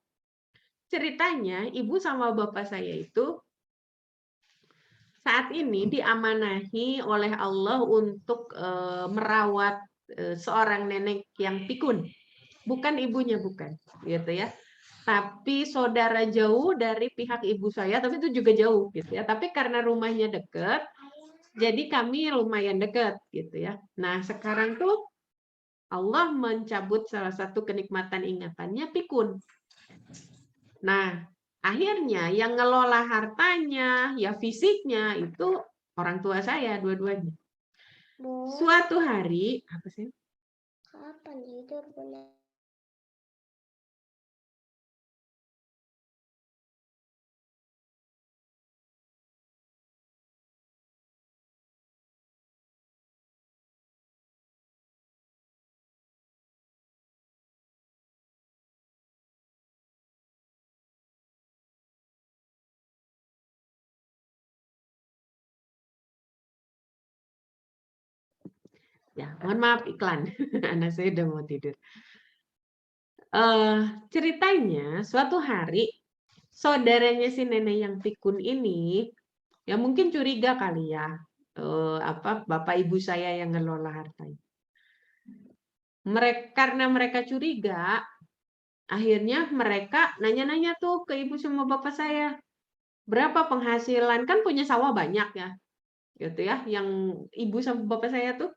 Ceritanya, ibu sama bapak saya itu saat ini diamanahi oleh Allah untuk merawat seorang nenek yang pikun. Bukan ibunya, bukan. Gitu ya. Tapi saudara jauh dari pihak ibu saya, tapi itu juga jauh gitu ya. Tapi karena rumahnya dekat, jadi kami lumayan dekat gitu ya. Nah, sekarang tuh Allah mencabut salah satu kenikmatan ingatannya, pikun. Nah, akhirnya yang ngelola hartanya, ya fisiknya itu orang tua saya dua-duanya. Suatu hari, apa sih? Kapan tidur punya? Ya, mohon maaf iklan. Anak saya udah mau tidur. Ceritanya suatu hari saudaranya si nenek yang pikun ini ya mungkin curiga kali ya, bapak ibu saya yang ngelola hartanya. Karena mereka curiga, akhirnya mereka nanya-nanya tuh ke ibu sama bapak saya, berapa penghasilan, kan punya sawah banyak ya, gitu ya, yang ibu sama bapak saya tuh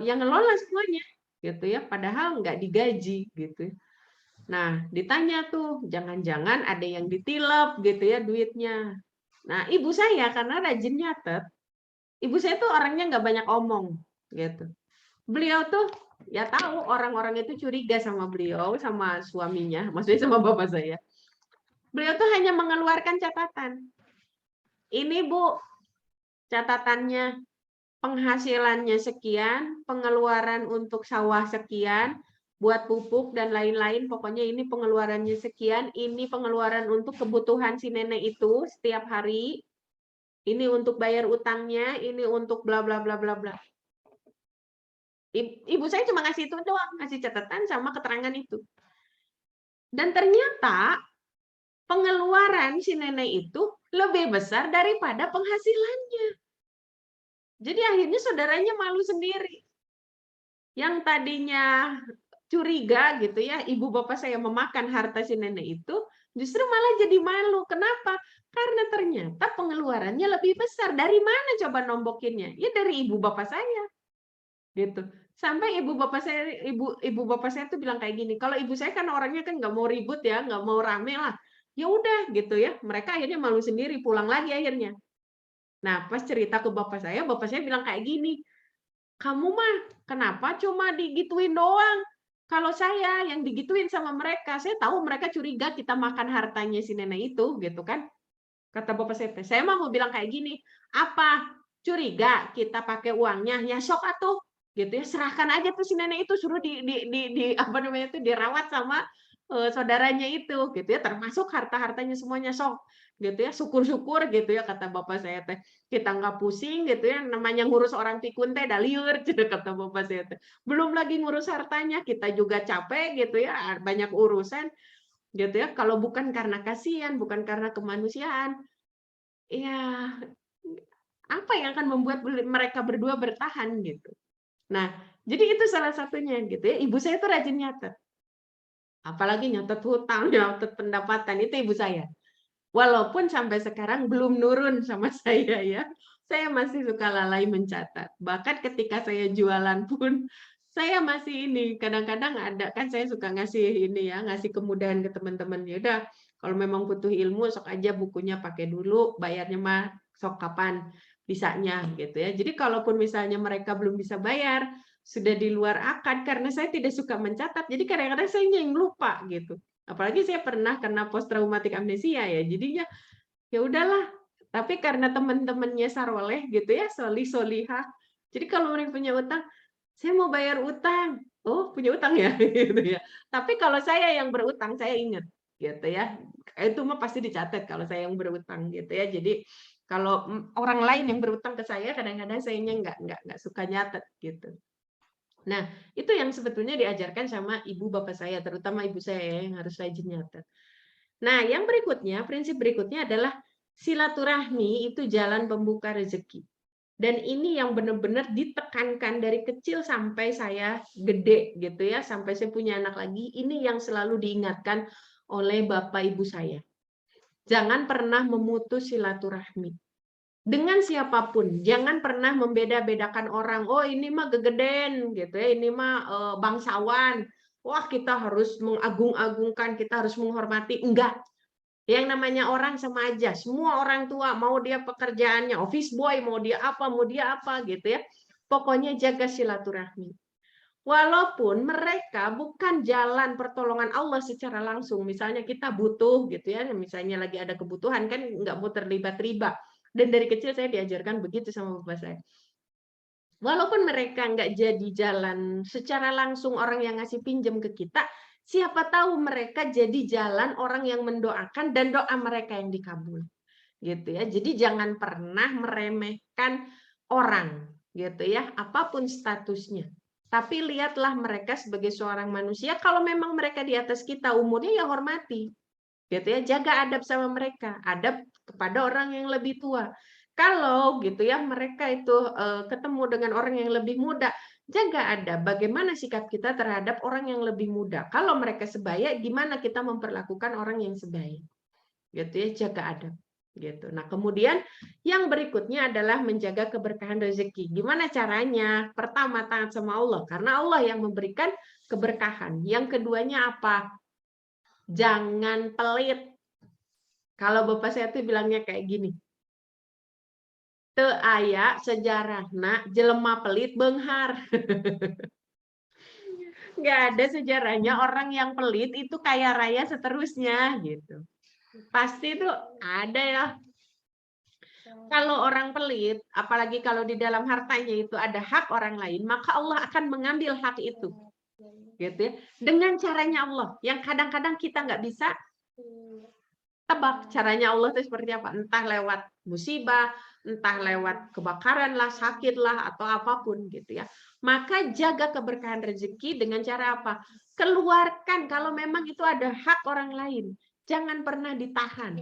yang ngelola semuanya, gitu ya, padahal nggak digaji gitu. Nah, ditanya tuh, jangan-jangan ada yang ditilep gitu ya duitnya. Nah, ibu saya karena rajin nyatet, ibu saya tuh orangnya nggak banyak omong, gitu. Beliau tuh ya tahu orang-orang itu curiga sama beliau, sama suaminya, maksudnya sama bapak saya. Beliau tuh hanya mengeluarkan catatan. Ini Bu, catatannya penghasilannya sekian, pengeluaran untuk sawah sekian, buat pupuk dan lain-lain, pokoknya ini pengeluarannya sekian, ini pengeluaran untuk kebutuhan si nenek itu setiap hari, ini untuk bayar utangnya, ini untuk bla bla bla bla bla. Ibu saya cuma ngasih itu doang, ngasih catatan sama keterangan itu. Dan ternyata pengeluaran si nenek itu lebih besar daripada penghasilannya. Jadi akhirnya saudaranya malu sendiri. Yang tadinya curiga gitu ya, ibu bapak saya memakan harta si nenek itu, justru malah jadi malu. Kenapa? Karena ternyata pengeluarannya lebih besar. Dari mana coba nombokinnya? Ya dari ibu bapak saya. Gitu. Sampai ibu bapak saya tuh bilang kayak gini, kalau ibu saya kan orangnya kan nggak mau ribut ya, nggak mau rame lah. Ya udah gitu ya. Mereka akhirnya malu sendiri, pulang lagi akhirnya. Nah, pas cerita ke bapak saya bilang kayak gini, "Kamu mah kenapa cuma digituin doang? Kalau saya yang digituin sama mereka, saya tahu mereka curiga kita makan hartanya si nenek itu," gitu kan. Kata bapak saya mah mau bilang kayak gini, "Apa? Curiga kita pakai uangnya? Ya sok atuh." Gitu ya, serahkan aja tuh si nenek itu, suruh di apa namanya itu, dirawat sama, saudaranya itu, gitu ya, termasuk harta-hartanya semuanya, sok, gitu ya, syukur-syukur gitu ya, kata bapak saya teh. Kita nggak pusing gitu ya, namanya ngurus orang pikun teh da lieur, cenah kata bapak saya teh. Belum lagi ngurus hartanya, kita juga capek gitu ya, banyak urusan, gitu ya. Kalau bukan karena kasihan, bukan karena kemanusiaan, ya apa yang akan membuat mereka berdua bertahan gitu. Nah, jadi itu salah satunya gitu ya. Ibu saya tuh rajin nyatet. Apalagi nyatet hutang, nyatet pendapatan, itu ibu saya. Walaupun sampai sekarang belum nurun sama saya ya. saya masih suka lalai mencatat. Bahkan ketika saya jualan pun, saya masih ini, kadang-kadang ada kan saya suka ngasih ini ya, ngasih kemudahan ke teman-teman. Ya udah, kalau memang butuh ilmu, sok aja bukunya pakai dulu, bayarnya mah sok kapan bisanya gitu ya. Jadi kalaupun misalnya mereka belum bisa bayar, sudah di luar akad karena saya tidak suka mencatat. Jadi kadang-kadang saya yang lupa gitu. Apalagi saya pernah kena post traumatic amnesia ya. Jadinya ya udahlah. Tapi karena teman-temannya saroleh gitu ya, solihah. Jadi kalau mereka punya utang, saya mau bayar utang. Oh, punya utang ya gitu ya. Tapi kalau saya yang berutang, saya ingat gitu ya. Itu mah pasti dicatat kalau saya yang berutang gitu ya. Jadi kalau orang lain yang berutang ke saya, kadang-kadang sayanya nggak suka nyatet gitu. Nah, itu yang sebetulnya diajarkan sama ibu bapak saya, terutama ibu saya ya, yang harus rajin nyatet. Nah, yang berikutnya, prinsip berikutnya adalah silaturahmi itu jalan pembuka rezeki. Dan ini yang benar-benar ditekankan dari kecil sampai saya gede gitu ya, sampai saya punya anak lagi, ini yang selalu diingatkan oleh bapak ibu saya. Jangan pernah memutus silaturahmi. Dengan siapapun, jangan pernah membeda-bedakan orang. Oh, ini mah gegeden gitu ya, ini mah bangsawan. Wah, kita harus mengagung-agungkan, kita harus menghormati. Enggak. Yang namanya orang sama aja. Semua orang tua, mau dia pekerjaannya office boy, mau dia apa gitu ya. Pokoknya jaga silaturahmi. Walaupun mereka bukan jalan pertolongan Allah secara langsung. Misalnya kita butuh gitu ya, misalnya lagi ada kebutuhan kan nggak mau terlibat-libat. Dan dari kecil saya diajarkan begitu sama bapak saya. Walaupun mereka nggak jadi jalan secara langsung orang yang ngasih pinjam ke kita, siapa tahu mereka jadi jalan orang yang mendoakan dan doa mereka yang dikabul. Gitu ya. Jadi jangan pernah meremehkan orang, gitu ya, apapun statusnya. Tapi lihatlah mereka sebagai seorang manusia, kalau memang mereka di atas kita umurnya ya hormati. Gitu ya, jaga adab sama mereka, adab kepada orang yang lebih tua. Kalau gitu ya mereka itu ketemu dengan orang yang lebih muda, jaga adab. Bagaimana sikap kita terhadap orang yang lebih muda? Kalau mereka sebaya, gimana kita memperlakukan orang yang sebaya? Gitu ya, jaga adab. Gitu. Nah, kemudian yang berikutnya adalah menjaga keberkahan rezeki. Gimana caranya? Pertama, taat sama Allah, karena Allah yang memberikan keberkahan. Yang keduanya apa? Jangan pelit. Kalau bapak saya tuh bilangnya kayak gini. Teu aya sejarahna jelema pelit beunghar. Nggak ada sejarahnya orang yang pelit itu kaya raya seterusnya gitu. Pasti itu ada ya. Kalau orang pelit, apalagi kalau di dalam hartanya itu ada hak orang lain, maka Allah akan mengambil hak itu. Gitu ya. Dengan caranya Allah, yang kadang-kadang kita nggak bisa tebak caranya Allah itu seperti apa. Entah lewat musibah, entah lewat kebakaran lah, sakit lah, atau apapun gitu ya. Maka jaga keberkahan rezeki dengan cara apa? Keluarkan kalau memang itu ada hak orang lain. Jangan pernah ditahan.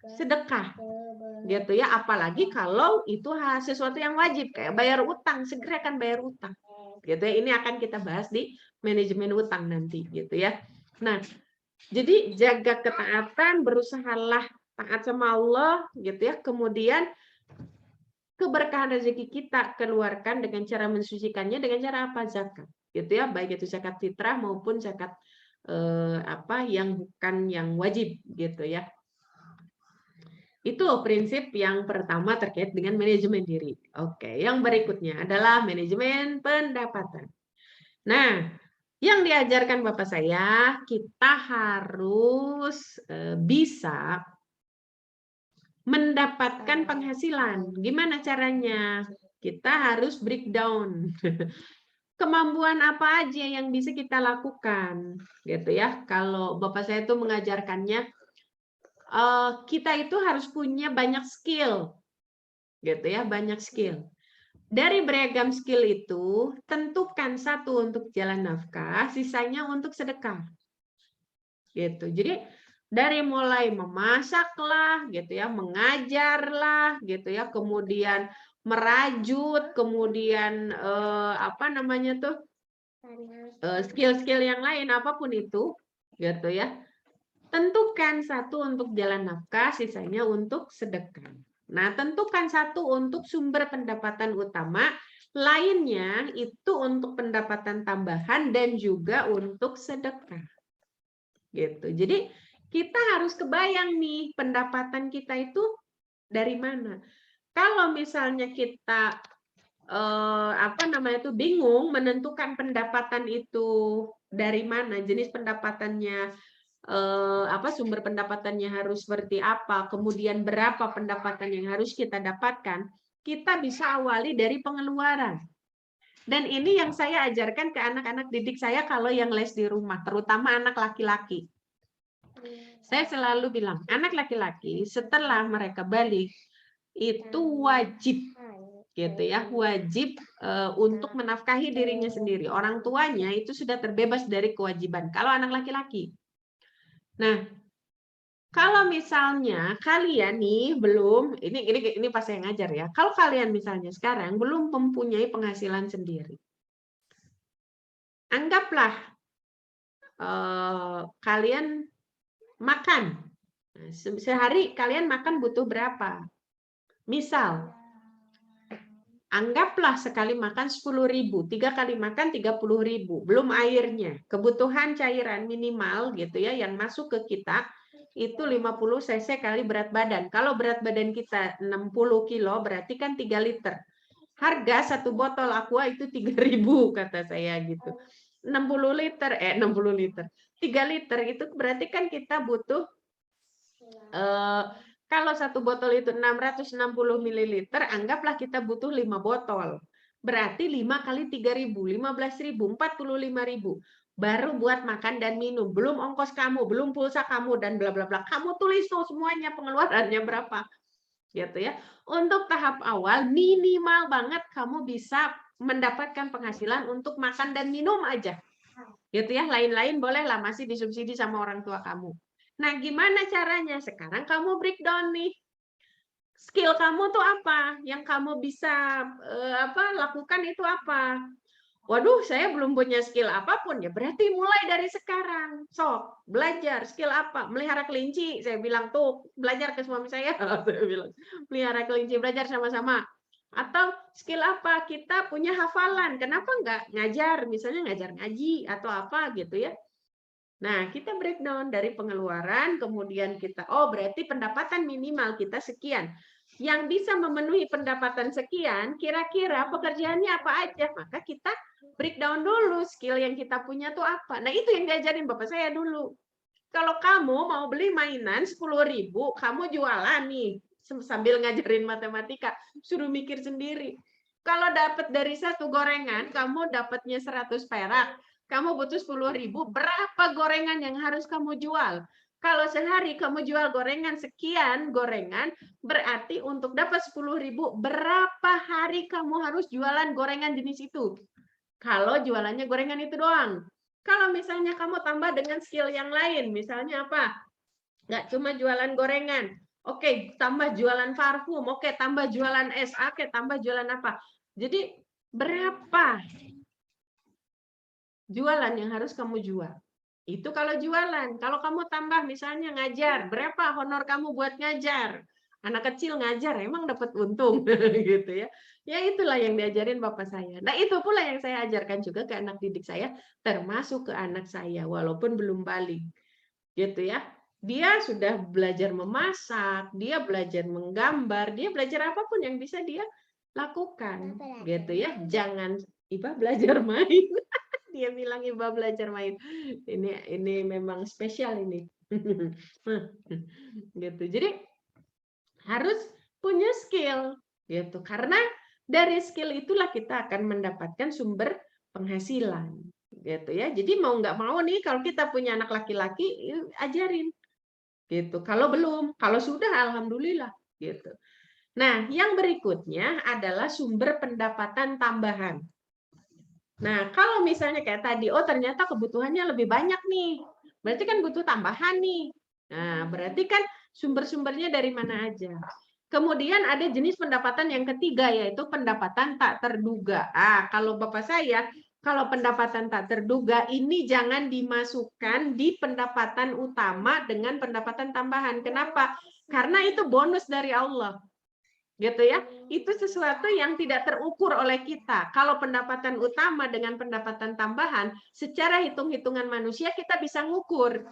Sedekah. Gitu ya, apalagi kalau itu sesuatu yang wajib kayak bayar utang, segerakan bayar utang. Gitu ya, ini akan kita bahas di manajemen utang nanti gitu ya. Nah, jadi jaga ketaatan, berusahalah taat sama Allah gitu ya. Kemudian keberkahan rezeki kita keluarkan dengan cara mensucikannya dengan cara apa? Zakat. Gitu ya, baik itu zakat fitrah maupun zakat yang bukan yang wajib gitu ya. Itu prinsip yang pertama terkait dengan manajemen diri. Oke, yang berikutnya adalah manajemen pendapatan. Nah, yang diajarkan Bapak saya, kita harus bisa mendapatkan penghasilan. Gimana caranya? Kita harus breakdown. Kemampuan apa aja yang bisa kita lakukan, gitu ya. Kalau Bapak saya itu mengajarkannya, kita itu harus punya banyak skill, gitu ya, banyak skill. Dari beragam skill itu, tentukan satu untuk jalan nafkah, sisanya untuk sedekah. Gitu. Jadi dari mulai memasaklah, gitu ya, mengajarlah, gitu ya, kemudian merajut, kemudian skill-skill yang lain apapun itu, gitu ya. Tentukan satu untuk jalan nafkah, sisanya untuk sedekah. Nah, tentukan satu untuk sumber pendapatan utama, lainnya itu untuk pendapatan tambahan dan juga untuk sedekah. Gitu. Jadi kita harus kebayang nih pendapatan kita itu dari mana. Kalau misalnya kita bingung menentukan pendapatan itu dari mana, jenis pendapatannya sumber pendapatannya harus seperti apa, kemudian berapa pendapatan yang harus kita dapatkan, kita bisa awali dari pengeluaran. Dan ini yang saya ajarkan ke anak-anak didik saya kalau yang les di rumah, terutama anak laki-laki. Saya selalu bilang, anak laki-laki setelah mereka balik itu wajib gitu ya, wajib untuk menafkahi dirinya sendiri. Orang tuanya itu sudah terbebas dari kewajiban kalau anak laki-laki. Nah, kalau misalnya kalian nih belum, ini pas saya ngajar ya. Kalau kalian misalnya sekarang belum mempunyai penghasilan sendiri, anggaplah kalian makan. Nah, sehari kalian makan butuh berapa? Misal, anggaplah sekali makan 10.000, 3 kali makan 30.000, belum airnya. Kebutuhan cairan minimal gitu ya yang masuk ke kita itu 50 cc kali berat badan. Kalau berat badan kita 60 kilo berarti kan 3 liter. Harga satu botol aqua itu 3.000 kata saya gitu. 60 liter 3 liter itu berarti kan kita butuh kalau satu botol itu 660 ml, anggaplah kita butuh 5 botol. Berarti 5 kali 3.000, 15.000, 45.000. Baru buat makan dan minum. Belum ongkos kamu, belum pulsa kamu, dan bla bla bla. Kamu tulis tuh semuanya pengeluarannya berapa. Gitu ya. Untuk tahap awal, minimal banget kamu bisa mendapatkan penghasilan untuk makan dan minum aja. Gitu ya. Lain-lain bolehlah masih disubsidi sama orang tua kamu. Nah, gimana caranya? Sekarang kamu breakdown nih. Skill kamu tuh apa? Yang kamu bisa lakukan itu apa? Waduh, saya belum punya skill apapun ya. Berarti mulai dari sekarang. Sok, belajar skill apa? Melihara kelinci. Saya bilang tuh, belajar ke suami saya. Saya bilang, melihara kelinci, belajar sama-sama. Atau skill apa? Kita punya hafalan. Kenapa enggak ngajar? Misalnya ngajar ngaji atau apa gitu ya. Nah, kita breakdown dari pengeluaran, kemudian kita, berarti pendapatan minimal kita sekian. Yang bisa memenuhi pendapatan sekian, kira-kira pekerjaannya apa aja? Maka kita breakdown dulu, skill yang kita punya tuh apa. Nah, itu yang diajarin Bapak saya dulu. Kalau kamu mau beli mainan 10.000, kamu jualan nih, sambil ngajarin matematika, suruh mikir sendiri. Kalau dapat dari satu gorengan, kamu dapatnya 100 perak, kamu butuh 10.000, berapa gorengan yang harus kamu jual? Kalau sehari kamu jual gorengan sekian gorengan, berarti untuk dapat 10.000, berapa hari kamu harus jualan gorengan jenis itu? Kalau jualannya gorengan itu doang. Kalau misalnya kamu tambah dengan skill yang lain, misalnya apa? Nggak cuma jualan gorengan. Oke, tambah jualan parfum. Oke, tambah jualan es. Oke, tambah jualan apa? Jadi, berapa jualan yang harus kamu jual? Itu kalau jualan. Kalau kamu tambah misalnya ngajar, berapa honor kamu buat ngajar? Anak kecil ngajar emang dapat untung gitu ya. Ya itulah yang diajarin Bapak saya. Nah, itu pula yang saya ajarkan juga ke anak didik saya, termasuk ke anak saya walaupun belum balik. Gitu ya. Dia sudah belajar memasak, dia belajar menggambar, dia belajar apapun yang bisa dia lakukan. Gitu ya. Jangan Iba belajar main. Dia bilang Iba belajar main. Ini memang spesial ini. Gitu. Jadi harus punya skill gitu. Karena dari skill itulah kita akan mendapatkan sumber penghasilan gitu ya. Jadi mau nggak mau nih kalau kita punya anak laki-laki ajarin gitu. Kalau belum, kalau sudah alhamdulillah gitu. Nah, yang berikutnya adalah sumber pendapatan tambahan. Nah, kalau misalnya kayak tadi, ternyata kebutuhannya lebih banyak nih. Berarti kan butuh tambahan nih. Nah, berarti kan sumber-sumbernya dari mana aja. Kemudian ada jenis pendapatan yang ketiga, yaitu pendapatan tak terduga. Kalau Bapak saya, kalau pendapatan tak terduga, ini jangan dimasukkan di pendapatan utama dengan pendapatan tambahan. Kenapa? Karena itu bonus dari Allah. gitu ya. Itu sesuatu yang tidak terukur oleh kita. Kalau pendapatan utama dengan pendapatan tambahan, secara hitung-hitungan manusia kita bisa ngukur.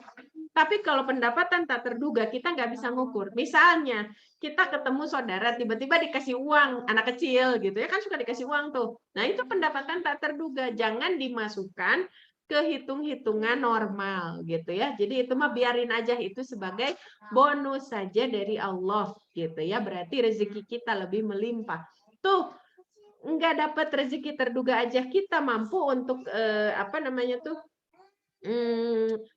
Tapi kalau pendapatan tak terduga, kita nggak bisa ngukur. Misalnya, kita ketemu saudara, tiba-tiba dikasih uang, anak kecil gitu ya, kan suka dikasih uang tuh. Nah, itu pendapatan tak terduga. Jangan dimasukkan ke hitung-hitungan normal gitu ya. Jadi itu mah biarin aja, itu sebagai bonus saja dari Allah gitu ya. Berarti rezeki kita lebih melimpah. Tuh, nggak dapat rezeki terduga aja kita mampu untuk apa namanya tuh,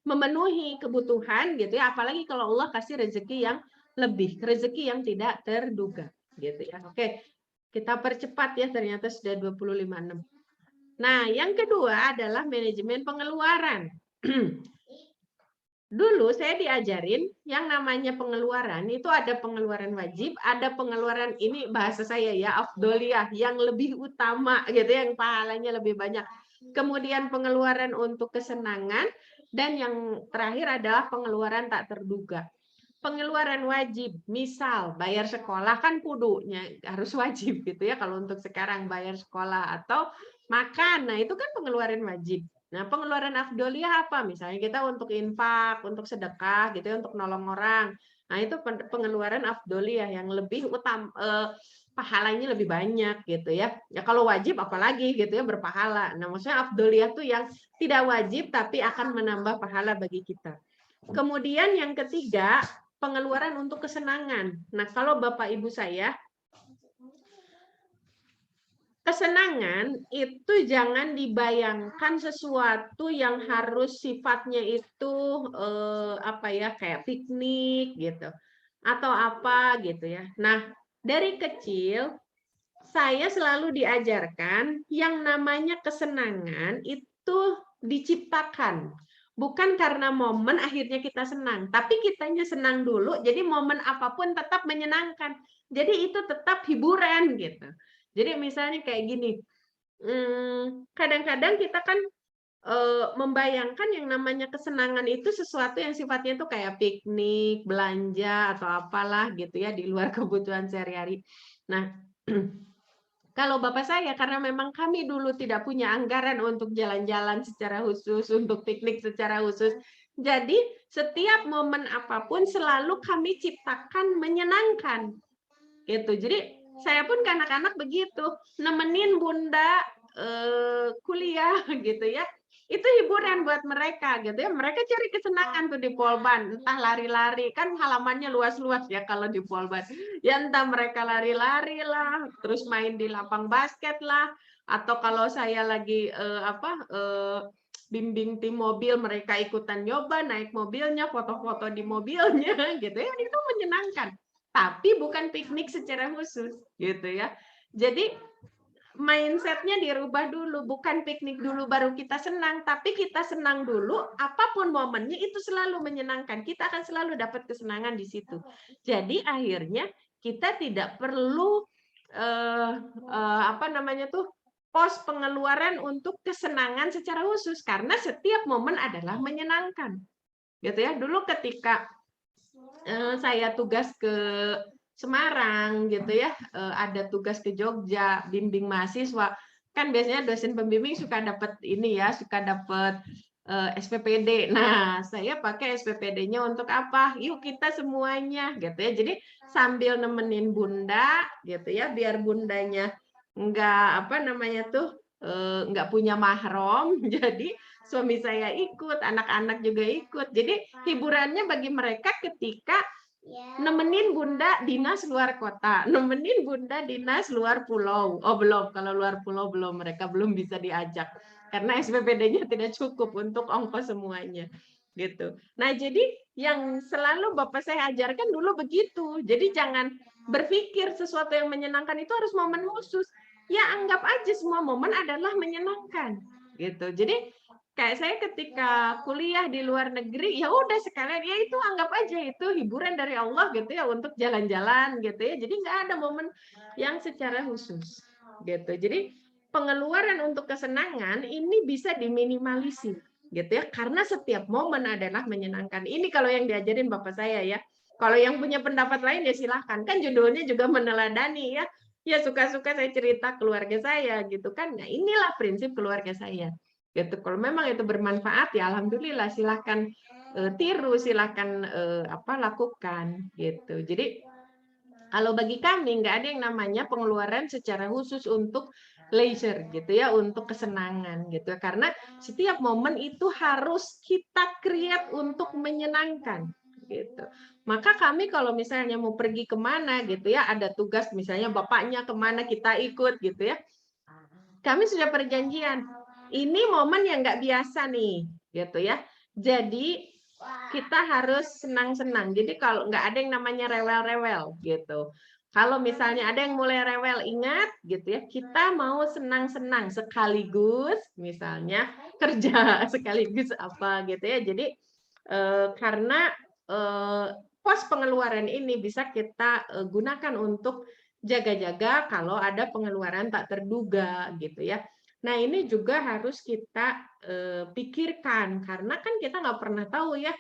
memenuhi kebutuhan gitu ya, apalagi kalau Allah kasih rezeki yang lebih, rezeki yang tidak terduga gitu ya. Oke, kita percepat ya, ternyata sudah 25:06. Nah, yang kedua adalah manajemen pengeluaran. Dulu saya diajarin yang namanya pengeluaran itu ada pengeluaran wajib, ada pengeluaran, ini bahasa saya ya, afdoliyah, yang lebih utama gitu, yang pahalanya lebih banyak. Kemudian pengeluaran untuk kesenangan, dan yang terakhir adalah pengeluaran tak terduga. Pengeluaran wajib, misal bayar sekolah kan kudunya harus wajib gitu ya, kalau untuk sekarang bayar sekolah atau makan, nah itu kan pengeluaran wajib. Nah, pengeluaran afdoliyah apa? Misalnya kita untuk infak, untuk sedekah gitu ya, untuk nolong orang. Nah, itu pengeluaran afdoliyah yang lebih pahalanya lebih banyak gitu ya. Ya kalau wajib apalagi gitu ya, berpahala. Nah, maksudnya afdoliyah tuh yang tidak wajib tapi akan menambah pahala bagi kita. Kemudian yang ketiga, pengeluaran untuk kesenangan. Nah, kalau Bapak Ibu saya, kesenangan itu jangan dibayangkan sesuatu yang harus sifatnya itu apa ya, kayak piknik gitu atau apa gitu ya. Nah, dari kecil saya selalu diajarkan yang namanya kesenangan itu diciptakan. Bukan karena momen akhirnya kita senang, tapi kitanya senang dulu, jadi momen apapun tetap menyenangkan. Jadi itu tetap hiburan gitu. Jadi misalnya kayak gini, kadang-kadang kita kan membayangkan yang namanya kesenangan itu sesuatu yang sifatnya itu kayak piknik, belanja atau apalah gitu ya, di luar kebutuhan sehari-hari. Nah, kalau bapak saya, karena memang kami dulu tidak punya anggaran untuk jalan-jalan secara khusus, untuk piknik secara khusus. Jadi setiap momen apapun selalu kami ciptakan menyenangkan. Gitu. Jadi saya pun ke anak-anak begitu, nemenin bunda kuliah gitu ya. Itu hiburan buat mereka gitu ya. Mereka cari kesenangan tuh di Polban, entah lari-lari, kan halamannya luas-luas ya kalau di Polban. Ya entah mereka lari-lari lah, terus main di lapang basket lah, atau kalau saya lagi bimbing tim mobil, mereka ikutan nyoba naik mobilnya, foto-foto di mobilnya gitu ya. Itu menyenangkan. Tapi bukan piknik secara khusus gitu ya. Jadi mindsetnya dirubah dulu, bukan piknik dulu baru kita senang, tapi kita senang dulu, apapun momennya itu selalu menyenangkan. Kita akan selalu dapat kesenangan di situ. Jadi akhirnya kita tidak perlu apa namanya tuh, pos pengeluaran untuk kesenangan secara khusus, karena setiap momen adalah menyenangkan. Gitu ya. Dulu ketika saya tugas ke Semarang gitu ya, ada tugas ke Jogja, bimbing mahasiswa, kan biasanya dosen pembimbing suka dapat ini ya, suka dapat SPPD. Nah, saya pakai SPPD-nya untuk apa? Yuk kita semuanya gitu ya. Jadi sambil nemenin bunda gitu ya, biar bundanya nggak apa namanya tuh, nggak punya mahram. Jadi suami saya ikut, anak-anak juga ikut. Jadi hiburannya bagi mereka ketika nemenin bunda dinas luar kota, nemenin bunda dinas luar pulau. Oh belum, kalau luar pulau belum, mereka belum bisa diajak karena SPPD-nya tidak cukup untuk ongkos semuanya gitu. Nah jadi yang selalu bapak saya ajarkan dulu begitu. Jadi jangan berpikir sesuatu yang menyenangkan itu harus momen khusus. Ya anggap aja semua momen adalah menyenangkan gitu. Jadi kayak saya ketika kuliah di luar negeri, ya udah sekalian ya itu anggap aja itu hiburan dari Allah gitu ya, untuk jalan-jalan gitu ya. Jadi nggak ada momen yang secara khusus gitu. Jadi pengeluaran untuk kesenangan ini bisa diminimalisir gitu ya, karena setiap momen adalah menyenangkan. Ini kalau yang diajarin bapak saya ya. Kalau yang punya pendapat lain ya silahkan. Kan judulnya juga meneladani ya. Ya suka-suka saya cerita keluarga saya gitu kan. Nah inilah prinsip keluarga saya. Gitu. Kalau memang itu bermanfaat ya alhamdulillah silahkan tiru, silahkan lakukan gitu. Jadi kalau bagi kami nggak ada yang namanya pengeluaran secara khusus untuk leisure gitu ya, untuk kesenangan gitu. Karena setiap momen itu harus kita create untuk menyenangkan gitu. Maka kami kalau misalnya mau pergi kemana gitu ya, ada tugas misalnya bapaknya kemana kita ikut gitu ya. Kami sudah perjanjian. Ini momen yang nggak biasa nih gitu ya. Jadi kita harus senang-senang. Jadi kalau nggak ada yang namanya rewel-rewel gitu. Kalau misalnya ada yang mulai rewel, ingat gitu ya, kita mau senang-senang sekaligus, misalnya kerja sekaligus apa gitu ya. Jadi karena pos pengeluaran ini bisa kita gunakan untuk jaga-jaga kalau ada pengeluaran tak terduga gitu ya. Nah ini juga harus kita pikirkan karena kan kita nggak pernah tahu ya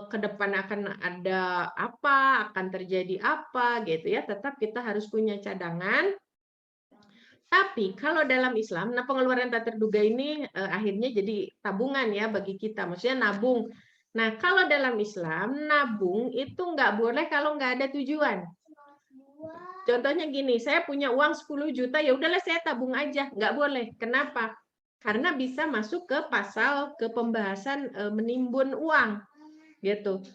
ke depan akan ada apa, akan terjadi apa gitu ya. Tetap kita harus punya cadangan. Tapi kalau dalam Islam, nah pengeluaran tak terduga ini akhirnya jadi tabungan ya bagi kita, maksudnya nabung. Nah kalau dalam Islam, nabung itu nggak boleh kalau nggak ada tujuan. Contohnya gini, saya punya uang 10 juta, ya udahlah saya tabung aja. Nggak boleh. Kenapa? Karena bisa masuk ke pasal ke pembahasan menimbun uang. Gitu.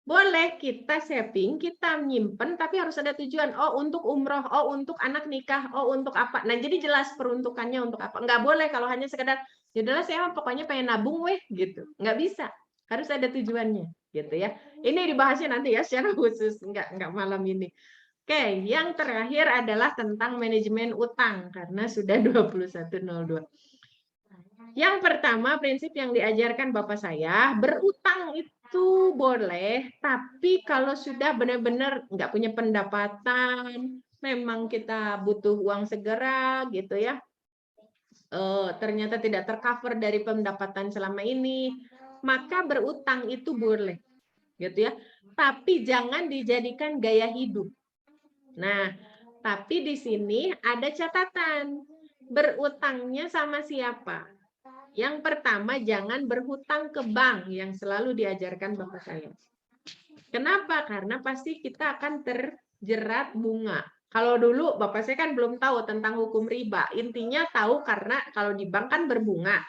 Boleh kita saving, kita nyimpen, tapi harus ada tujuan. Oh, untuk umroh, oh, untuk anak nikah, oh, untuk apa. Nah, jadi jelas peruntukannya untuk apa. Nggak boleh kalau hanya sekedar, ya udahlah saya pokoknya pengen nabung, weh, gitu. Nggak bisa. Harus ada tujuannya, gitu ya. Ini dibahasnya nanti ya secara khusus, nggak malam ini. Oke, yang terakhir adalah tentang manajemen utang, karena sudah 21.02. Yang pertama, prinsip yang diajarkan Bapak saya, berutang itu boleh, tapi kalau sudah benar-benar nggak punya pendapatan, memang kita butuh uang segera, gitu ya, ternyata tidak tercover dari pendapatan selama ini, maka berutang itu boleh, gitu ya. Tapi jangan dijadikan gaya hidup. Nah, tapi di sini ada catatan. Berutangnya sama siapa? Yang pertama, jangan berhutang ke bank yang selalu diajarkan Bapak saya. Kenapa? Karena pasti kita akan terjerat bunga. Kalau dulu Bapak saya kan belum tahu tentang hukum riba. Intinya tahu karena kalau di bank kan berbunga.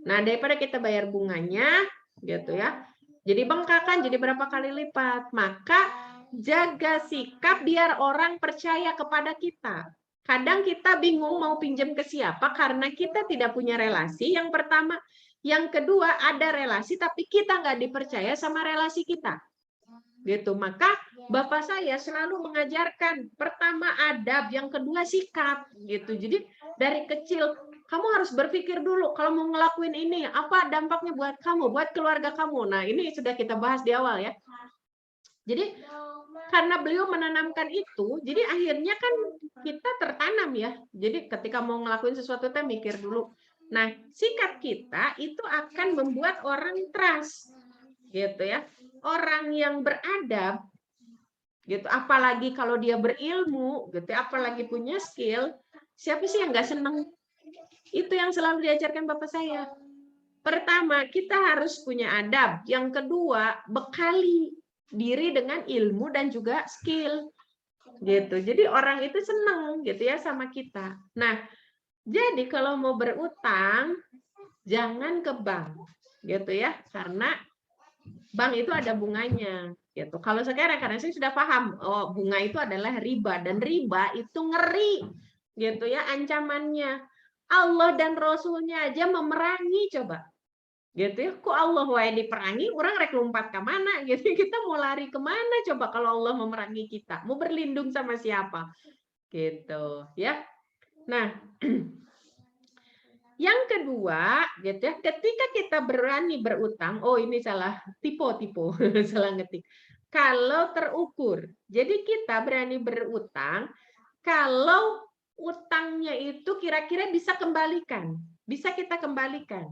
Nah, daripada kita bayar bunganya, gitu ya. Jadi bengkakan jadi berapa kali lipat. Maka jaga sikap biar orang percaya kepada kita. Kadang kita bingung mau pinjam ke siapa karena kita tidak punya relasi. Yang pertama, yang kedua ada relasi tapi kita nggak dipercaya sama relasi kita. Gitu. Maka Bapak saya selalu mengajarkan pertama adab, yang kedua sikap gitu. Jadi dari kecil kamu harus berpikir dulu kalau mau ngelakuin ini apa dampaknya buat kamu, buat keluarga kamu. Nah, ini sudah kita bahas di awal ya. Jadi karena beliau menanamkan itu, jadi akhirnya kan kita tertanam ya. Jadi ketika mau ngelakuin sesuatu kita mikir dulu. Nah, sikap kita itu akan membuat orang trust. Gitu ya. Orang yang beradab gitu, apalagi kalau dia berilmu, gitu, apalagi punya skill, siapa sih yang nggak seneng? Itu yang selalu diajarkan Bapak saya. Pertama, kita harus punya adab. Yang kedua, bekali diri dengan ilmu dan juga skill. Gitu. Jadi orang itu seneng gitu ya sama kita. Nah, jadi kalau mau berutang jangan ke bank. Gitu ya. Karena bank itu ada bunganya. Gitu. Kalau sekarang karena saya sudah paham, oh bunga itu adalah riba dan riba itu ngeri. Gitu ya ancamannya. Allah dan Rasulnya aja memerangi coba. Gitu ya, kok Allah wae diperangi, orang rek lompat ke mana gitu. Kita mau lari kemana coba kalau Allah memerangi kita? Mau berlindung sama siapa? Gitu ya. Nah, yang kedua, gitu ya, ketika kita berani berutang, oh ini salah tipe, salah ngetik. Kalau terukur, jadi kita berani berutang kalau utangnya itu kira-kira bisa kembalikan, bisa kita kembalikan.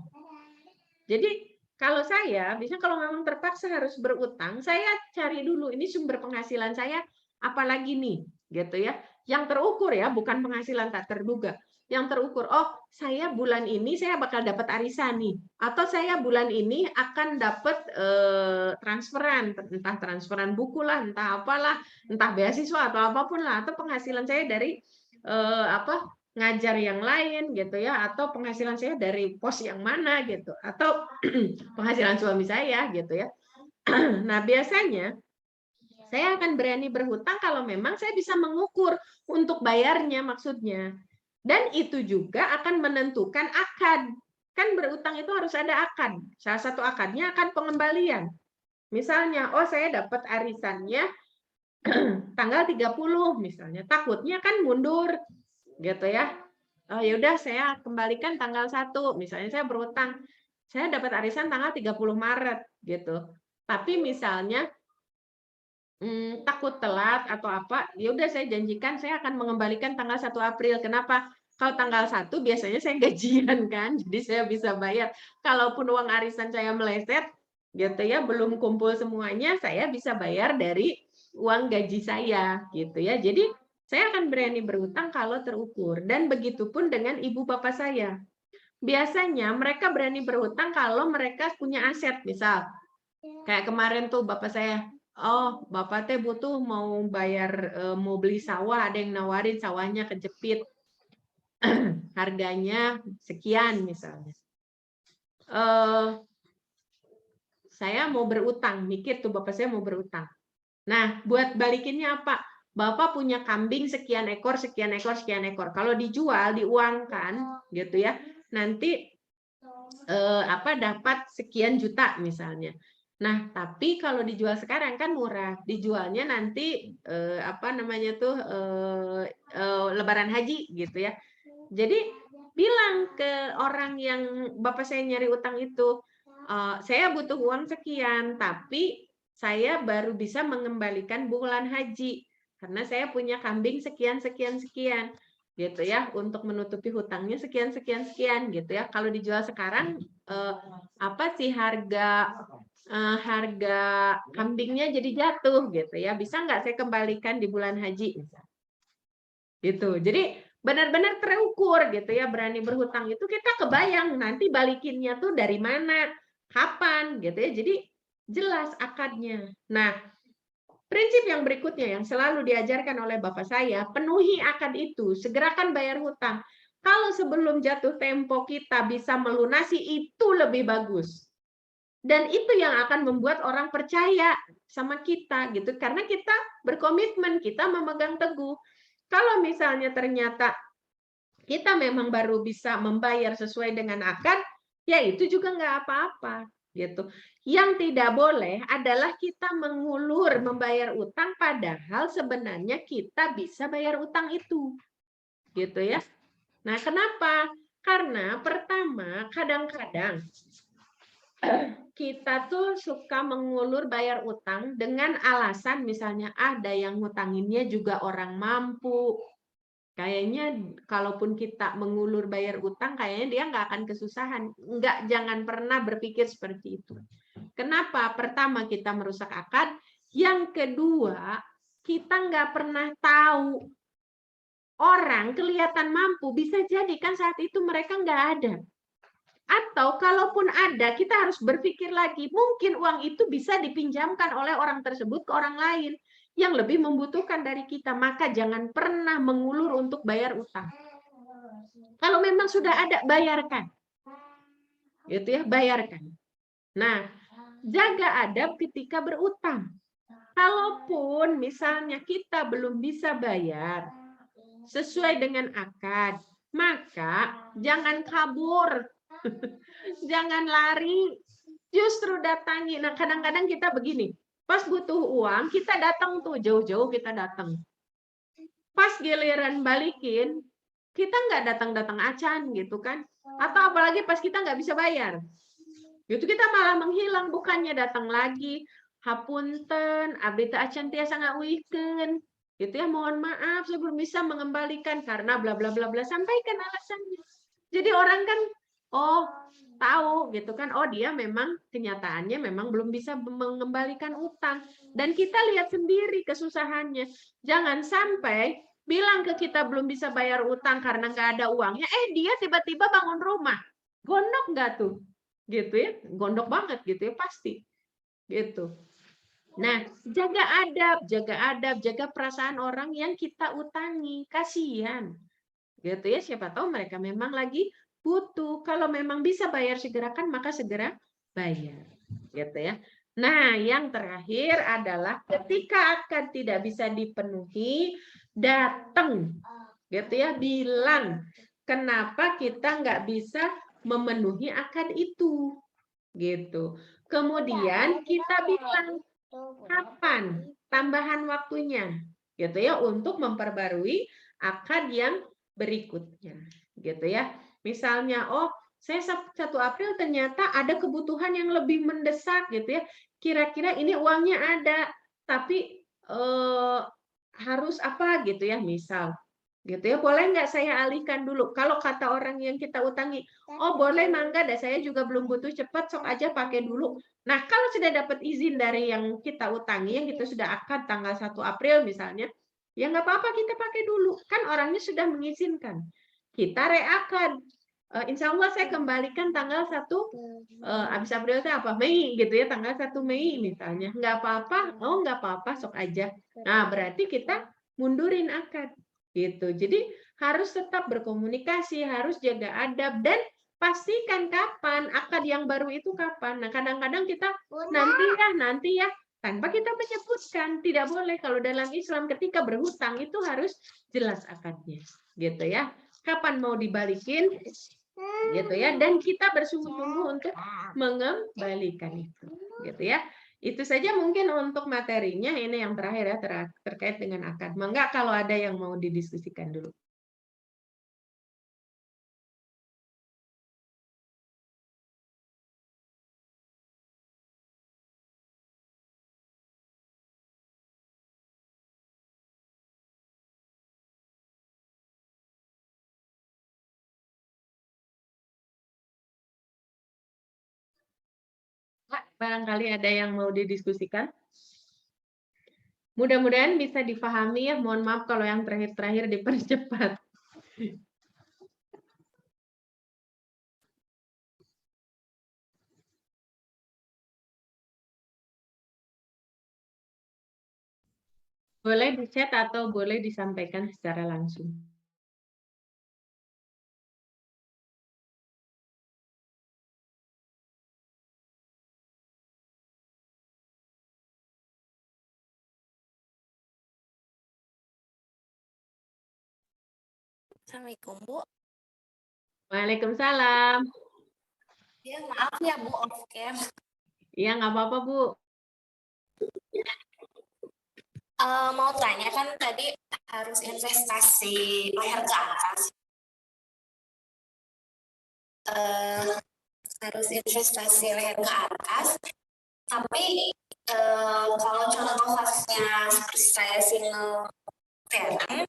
Jadi Kalau saya, biasanya kalau memang terpaksa harus berutang, saya cari dulu ini sumber penghasilan saya apalagi nih, gitu ya. Yang terukur ya, bukan penghasilan tak terduga. Yang terukur, oh saya bulan ini saya bakal dapat arisan nih, atau saya bulan ini akan dapat transferan, entah transferan buku lah, entah apalah, entah beasiswa atau apapun lah, atau penghasilan saya dari apa ngajar yang lain gitu ya, atau penghasilan saya dari pos yang mana gitu, atau penghasilan suami saya gitu ya. Nah, biasanya saya akan berani berhutang kalau memang saya bisa mengukur untuk bayarnya maksudnya. Dan itu juga akan menentukan akad. Kan berutang itu harus ada akad. Salah satu akadnya akan pengembalian. Misalnya, oh saya dapat arisannya tanggal 30 misalnya. Takutnya kan mundur gitu ya. Oh ya udah saya kembalikan tanggal 1. Misalnya saya berutang. Saya dapat arisan tanggal 30 Maret gitu. Tapi misalnya takut telat atau apa, ya udah saya janjikan saya akan mengembalikan tanggal 1 April. Kenapa? Kalau tanggal 1 biasanya saya gajian kan, jadi saya bisa bayar. Kalaupun uang arisan saya meleset gitu ya, belum kumpul semuanya, saya bisa bayar dari uang gaji saya gitu ya. Jadi saya akan berani berutang kalau terukur, dan begitupun dengan ibu bapak saya. Biasanya mereka berani berhutang kalau mereka punya aset, misal kayak kemarin tuh bapak saya, oh bapak teh butuh mau bayar mau beli sawah, ada yang nawarin sawahnya kejepit, harganya sekian misalnya. Saya mau berutang, mikir tuh bapak saya mau berutang. Nah, buat balikinnya apa? Bapak punya kambing sekian ekor, sekian ekor, sekian ekor. Kalau dijual, diuangkan, gitu ya. Nanti dapat sekian juta misalnya. Nah, tapi kalau dijual sekarang kan murah. Dijualnya nanti Lebaran Haji gitu ya. Jadi bilang ke orang yang bapak saya nyari utang itu, saya butuh uang sekian, tapi saya baru bisa mengembalikan bulan haji karena saya punya kambing sekian sekian sekian gitu ya, untuk menutupi hutangnya sekian sekian sekian gitu ya. Kalau dijual sekarang harga kambingnya jadi jatuh gitu ya, bisa nggak saya kembalikan di bulan haji gitu. Jadi benar-benar terukur gitu ya, berani berhutang itu kita kebayang nanti balikinnya tuh dari mana, kapan gitu ya. Jadi jelas akadnya. Nah, prinsip yang berikutnya yang selalu diajarkan oleh bapak saya, penuhi akad itu, segerakan bayar hutang. Kalau sebelum jatuh tempo kita bisa melunasi, itu lebih bagus. Dan itu yang akan membuat orang percaya sama kita gitu, karena kita berkomitmen, kita memegang teguh. Kalau misalnya ternyata kita memang baru bisa membayar sesuai dengan akad, ya itu juga nggak apa-apa gitu. Yang tidak boleh adalah kita mengulur membayar utang padahal sebenarnya kita bisa bayar utang itu. Gitu ya. Nah, kenapa? Karena pertama, kadang-kadang kita tuh suka mengulur bayar utang dengan alasan misalnya ada yang ngutanginnya juga orang mampu. Kayaknya kalaupun kita mengulur bayar utang, kayaknya dia nggak akan kesusahan. Jangan pernah berpikir seperti itu. Kenapa? Pertama, kita merusak akad. Yang kedua, kita nggak pernah tahu. Orang kelihatan mampu, bisa jadi kan saat itu mereka nggak ada. Atau kalaupun ada, kita harus berpikir lagi, mungkin uang itu bisa dipinjamkan oleh orang tersebut ke orang lain yang lebih membutuhkan dari kita, maka jangan pernah mengulur untuk bayar utang. Kalau memang sudah ada, bayarkan. Gitu ya, bayarkan. Nah, jaga adab ketika berutang. Kalaupun misalnya kita belum bisa bayar sesuai dengan akad, maka jangan kabur. Jangan lari. Justru datangi. Nah, kadang-kadang kita begini, pas butuh uang, kita datang tuh, jauh-jauh kita datang. Pas giliran balikin, kita nggak datang-datang acan gitu kan. Atau apalagi pas kita nggak bisa bayar. Gitu kita malah menghilang, bukannya datang lagi. Hapunten, abdi teu acan tiasa ngawihkeun. Gitu ya, mohon maaf saya belum bisa mengembalikan karena bla bla bla bla, sampaikan alasannya. Jadi orang kan oh tahu gitu kan, oh dia memang kenyataannya memang belum bisa mengembalikan utang. Dan kita lihat sendiri kesusahannya. Jangan sampai bilang ke kita belum bisa bayar utang karena nggak ada uangnya, dia tiba-tiba bangun rumah. Gondok nggak tuh? Gitu ya, gondok banget gitu ya pasti. Gitu. Nah, jaga adab, jaga perasaan orang yang kita utangi. Kasihan. Gitu ya, siapa tahu mereka memang lagi butuh. Kalau memang bisa bayar segerakan, maka segera bayar. Gitu ya. Nah, yang terakhir adalah ketika akan tidak bisa dipenuhi, datang. Gitu ya, bilang kenapa kita nggak bisa memenuhi akad itu. Gitu. Kemudian kita bilang kapan tambahan waktunya. Gitu ya, untuk memperbarui akad yang berikutnya, gitu ya. Misalnya, oh, saya 1 April ternyata ada kebutuhan yang lebih mendesak, gitu ya. Kira-kira ini uangnya ada, tapi harus apa gitu ya, misal. Gitu ya, boleh nggak saya alihkan dulu? Kalau kata orang yang kita utangi, oh boleh mangga, dah saya juga belum butuh cepat, sok aja pakai dulu. Nah, kalau sudah dapat izin dari yang kita utangi, yang kita sudah akad tanggal 1 April misalnya, ya nggak apa-apa kita pakai dulu. Kan orangnya sudah mengizinkan. Kita reakad. Insya Allah saya kembalikan tanggal 1 habis April itu apa? Mei gitu ya, tanggal 1 Mei misalnya. Nggak apa-apa, oh nggak apa-apa, sok aja. Nah, berarti kita mundurin akad. Gitu. Jadi harus tetap berkomunikasi, harus jaga adab, dan pastikan kapan akad yang baru itu kapan. Nah, kadang-kadang kita nanti ya, tanpa kita menyebutkan. Tidak boleh kalau dalam Islam ketika berhutang itu harus jelas akadnya, gitu ya. Kapan mau dibalikin, gitu ya. Dan kita bersungguh-sungguh untuk mengembalikan itu, gitu ya. Itu saja mungkin untuk materinya. Ini yang terakhir ya, terkait dengan akad. Mangga kalau ada yang mau didiskusikan dulu. Pak, barangkali ada yang mau didiskusikan. Mudah-mudahan bisa difahami ya. Mohon maaf kalau yang terakhir-terakhir dipercepat. Boleh di chat atau boleh disampaikan secara langsung. Assalamualaikum, Bu. Waalaikumsalam. Ya, maaf ya, Bu, off cam. Iya, nggak apa-apa, Bu. Mau tanya kan tadi harus investasi leher ke atas. Harus investasi leher ke atas. Tapi kalau contoh kasusnya seperti saya single parent,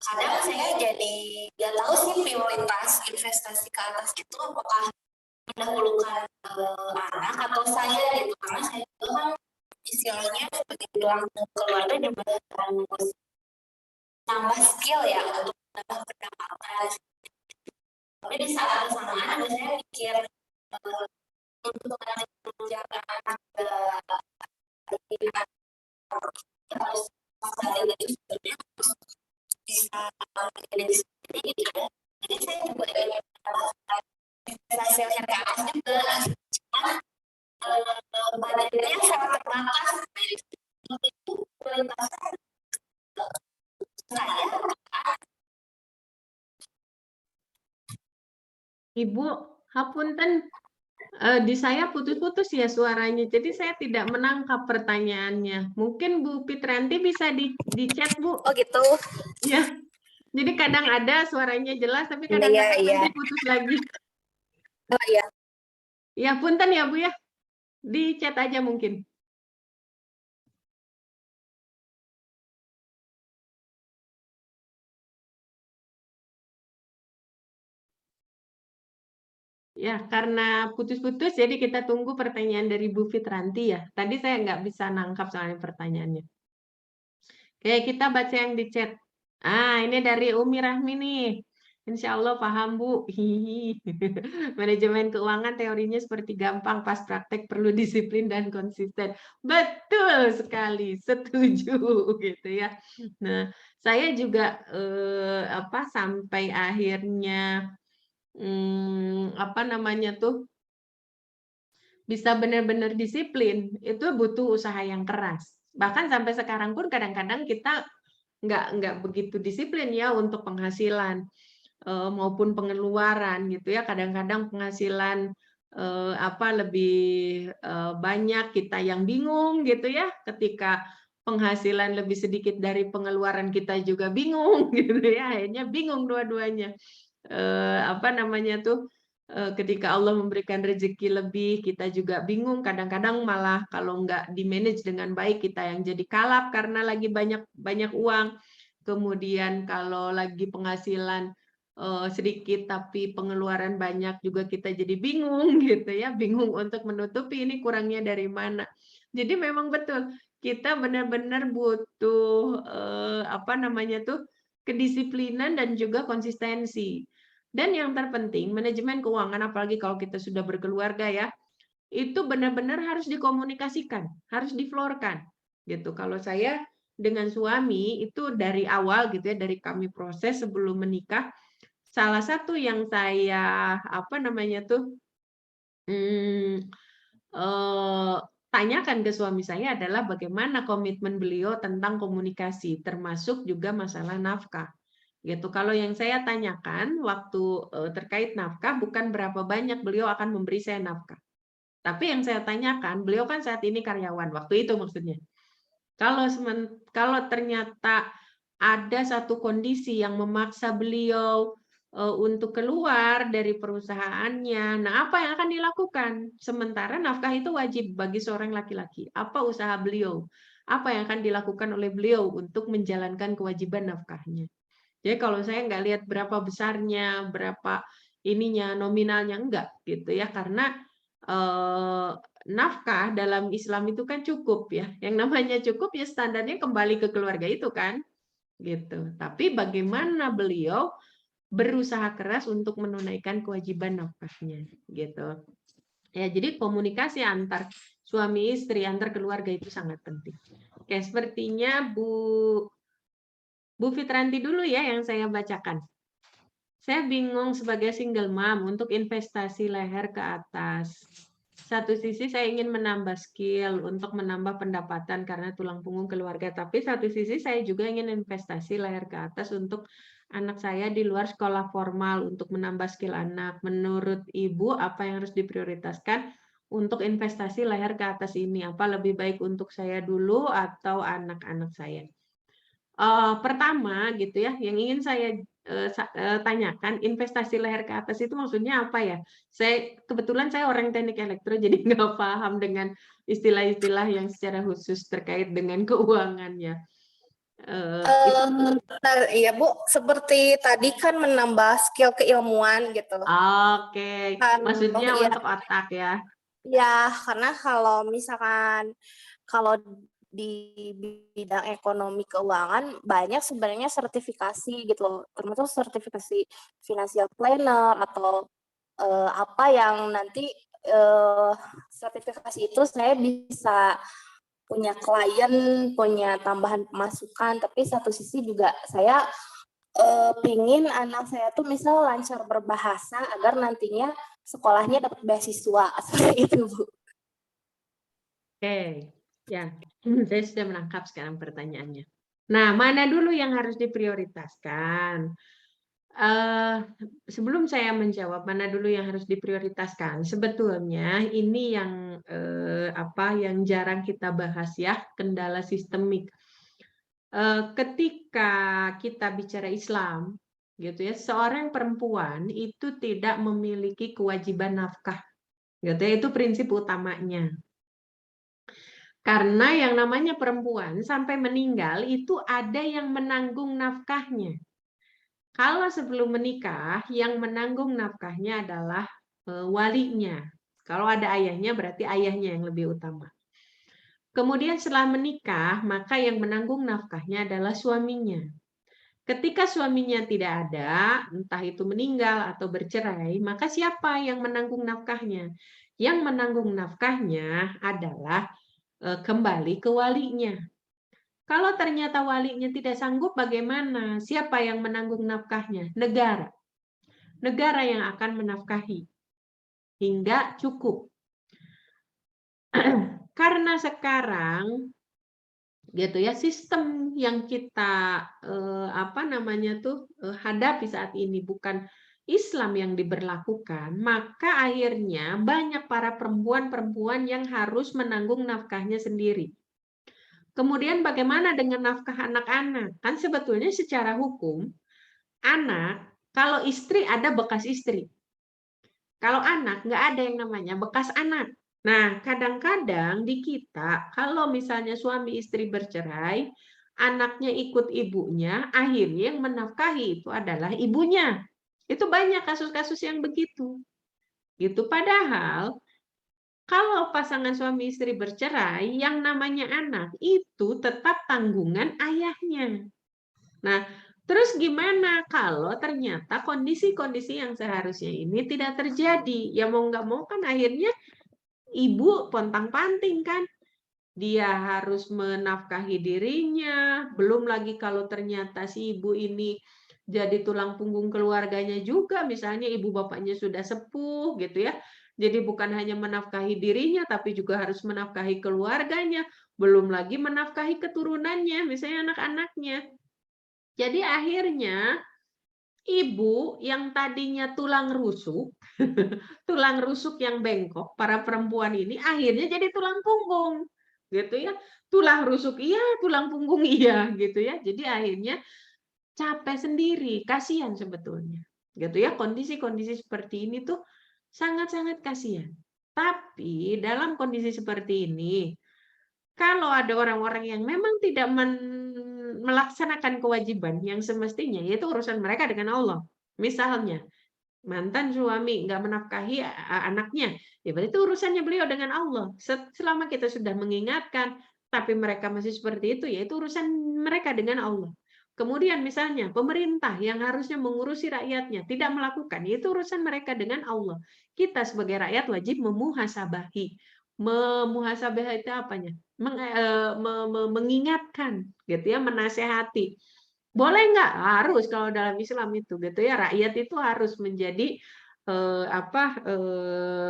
kadang saya jadi nggak tahu sih prioritas investasi ke atas itu apakah mendahulukan anak atau saya gitu, karena saya juga kan istilahnya sebagai tulang keluarga juga harus nambah skill ya untuk menambah pendapatan. Tapi di saat bersamaan ada saya mikir untuk menjaga anak harus sebenarnya harus bisa menjadi sendiri gitu ya. Jadi saya juga ingin investasi yang ke atas juga, cuma budgetnya sangat terbatas. Itu prioritasnya saya. Ibu, hapunten, di saya putus-putus ya suaranya, jadi saya tidak menangkap pertanyaannya. Mungkin Bu Fitranti bisa di chat, Bu. Oh gitu. Ya, jadi kadang ada suaranya jelas, tapi kadang-kadang nanti putus lagi. Oh iya. Ya, punten ya Bu ya. Di chat aja mungkin. Ya, karena putus-putus, jadi kita tunggu pertanyaan dari Bu Fitranti ya. Tadi saya nggak bisa nangkap soalnya pertanyaannya. Oke, kita baca yang di chat. Ini dari Umi Rahmi nih. Insya Allah paham, Bu. Hihi. Manajemen keuangan teorinya seperti gampang, pas praktek perlu disiplin dan konsisten. Betul sekali, setuju gitu ya. Nah, saya juga sampai akhirnya apa namanya tuh bisa benar-benar disiplin, itu butuh usaha yang keras. Bahkan sampai sekarang pun kadang-kadang kita nggak begitu disiplin ya untuk penghasilan maupun pengeluaran gitu ya. Kadang-kadang penghasilan lebih banyak, kita yang bingung gitu ya. Ketika penghasilan lebih sedikit dari pengeluaran kita juga bingung gitu ya. Akhirnya bingung dua-duanya. Ketika Allah memberikan rezeki lebih, kita juga bingung. Kadang-kadang malah kalau nggak di-manage dengan baik, kita yang jadi kalap karena lagi banyak uang. Kemudian kalau lagi penghasilan sedikit tapi pengeluaran banyak, juga kita jadi bingung gitu ya, bingung untuk menutupi ini kurangnya dari mana. Jadi memang betul kita benar-benar butuh kedisiplinan dan juga konsistensi. Dan yang terpenting, manajemen keuangan, apalagi kalau kita sudah berkeluarga ya, itu benar-benar harus dikomunikasikan, harus diflorkan. Gitu. Kalau saya dengan suami itu dari awal gitu ya, dari kami proses sebelum menikah, salah satu yang saya tanyakan ke suami saya adalah bagaimana komitmen beliau tentang komunikasi, termasuk juga masalah nafkah. Gitu. Kalau yang saya tanyakan waktu terkait nafkah, bukan berapa banyak beliau akan memberi saya nafkah. Tapi yang saya tanyakan, beliau kan saat ini karyawan, waktu itu maksudnya. Kalau ternyata ada satu kondisi yang memaksa beliau untuk keluar dari perusahaannya, nah apa yang akan dilakukan? Sementara nafkah itu wajib bagi seorang laki-laki. Apa usaha beliau? Apa yang akan dilakukan oleh beliau untuk menjalankan kewajiban nafkahnya? Jadi kalau saya nggak lihat berapa besarnya, berapa ininya, nominalnya, enggak gitu ya, karena nafkah dalam Islam itu kan cukup ya. Yang namanya cukup ya standarnya kembali ke keluarga itu kan, gitu. Tapi bagaimana beliau berusaha keras untuk menunaikan kewajiban nafkahnya, gitu. Ya, jadi komunikasi antar suami istri, antar keluarga itu sangat penting. Oke, sepertinya Bu Fitranti dulu ya yang saya bacakan. Saya bingung sebagai single mom untuk investasi leher ke atas. Satu sisi saya ingin menambah skill untuk menambah pendapatan karena tulang punggung keluarga. Tapi satu sisi saya juga ingin investasi leher ke atas untuk anak saya di luar sekolah formal untuk menambah skill anak. Menurut Ibu, apa yang harus diprioritaskan untuk investasi leher ke atas ini? Apa lebih baik untuk saya dulu atau anak-anak saya? Pertama gitu ya, yang ingin saya tanyakan, investasi leher ke atas itu maksudnya apa ya? Kebetulan saya orang teknik elektro, jadi nggak paham dengan istilah-istilah yang secara khusus terkait dengan keuangannya. Benar, iya Bu, seperti tadi kan menambah skill keilmuan gitu. Oke, maksudnya Iya. untuk otak ya. Ya, karena kalau misalkan kalau di bidang ekonomi keuangan banyak sebenarnya sertifikasi gitu loh, termasuk sertifikasi financial planner atau apa yang nanti sertifikasi itu saya bisa punya klien, punya tambahan pemasukan, tapi satu sisi juga saya pingin anak saya tuh misal lancar berbahasa agar nantinya sekolahnya dapat beasiswa seperti itu Bu. Oke, ya, saya sudah menangkap sekarang pertanyaannya. Nah, mana dulu yang harus diprioritaskan? Sebelum saya menjawab mana dulu yang harus diprioritaskan, sebetulnya ini yang yang jarang kita bahas ya, kendala sistemik. Ketika kita bicara Islam, gitu ya, seorang perempuan itu tidak memiliki kewajiban nafkah, gitu ya, itu prinsip utamanya. Karena yang namanya perempuan sampai meninggal itu ada yang menanggung nafkahnya. Kalau sebelum menikah, yang menanggung nafkahnya adalah walinya. Kalau ada ayahnya berarti ayahnya yang lebih utama. Kemudian setelah menikah, maka yang menanggung nafkahnya adalah suaminya. Ketika suaminya tidak ada, entah itu meninggal atau bercerai, maka siapa yang menanggung nafkahnya? Yang menanggung nafkahnya adalah kembali ke walinya. Kalau ternyata walinya tidak sanggup, bagaimana? Siapa yang menanggung nafkahnya? Negara. Negara yang akan menafkahi hingga cukup. Karena sekarang gitu ya, sistem yang kita hadapi saat ini bukan Islam yang diberlakukan, maka akhirnya banyak para perempuan-perempuan yang harus menanggung nafkahnya sendiri. Kemudian bagaimana dengan nafkah anak-anak? Kan sebetulnya secara hukum anak, kalau istri ada bekas istri. Kalau anak nggak ada yang namanya bekas anak. Nah, kadang-kadang di kita, kalau misalnya suami istri bercerai, anaknya ikut ibunya, akhirnya yang menafkahi itu adalah ibunya. Itu banyak kasus-kasus yang begitu. Gitu. Padahal, kalau pasangan suami istri bercerai, yang namanya anak itu tetap tanggungan ayahnya. Nah, terus gimana kalau ternyata kondisi-kondisi yang seharusnya ini tidak terjadi? Ya mau nggak mau kan akhirnya ibu pontang-panting kan. Dia harus menafkahi dirinya, belum lagi kalau ternyata si ibu ini jadi tulang punggung keluarganya juga, misalnya ibu bapaknya sudah sepuh gitu ya. Jadi bukan hanya menafkahi dirinya, tapi juga harus menafkahi keluarganya, belum lagi menafkahi keturunannya, misalnya anak-anaknya. Jadi akhirnya ibu yang tadinya tulang rusuk, tulang rusuk yang bengkok, para perempuan ini akhirnya jadi tulang punggung, gitu ya. Tulang rusuk iya, tulang punggung iya, gitu ya. Jadi akhirnya capek sendiri, kasihan sebetulnya, gitu ya. Kondisi-kondisi seperti ini tuh sangat-sangat kasihan. Tapi dalam kondisi seperti ini, kalau ada orang-orang yang memang tidak melaksanakan kewajiban yang semestinya, yaitu urusan mereka dengan Allah. Misalnya, mantan suami nggak menafkahi anaknya, ya berarti urusannya beliau dengan Allah. Selama kita sudah mengingatkan, tapi mereka masih seperti itu, ya itu urusan mereka dengan Allah. Kemudian misalnya pemerintah yang harusnya mengurusi rakyatnya tidak melakukan, itu urusan mereka dengan Allah. Kita sebagai rakyat wajib memuhasabahi. Memuhasabah itu apanya? Mengingatkan, gitu ya, menasehati. Boleh nggak? Harus kalau dalam Islam itu, gitu ya. Rakyat itu harus menjadi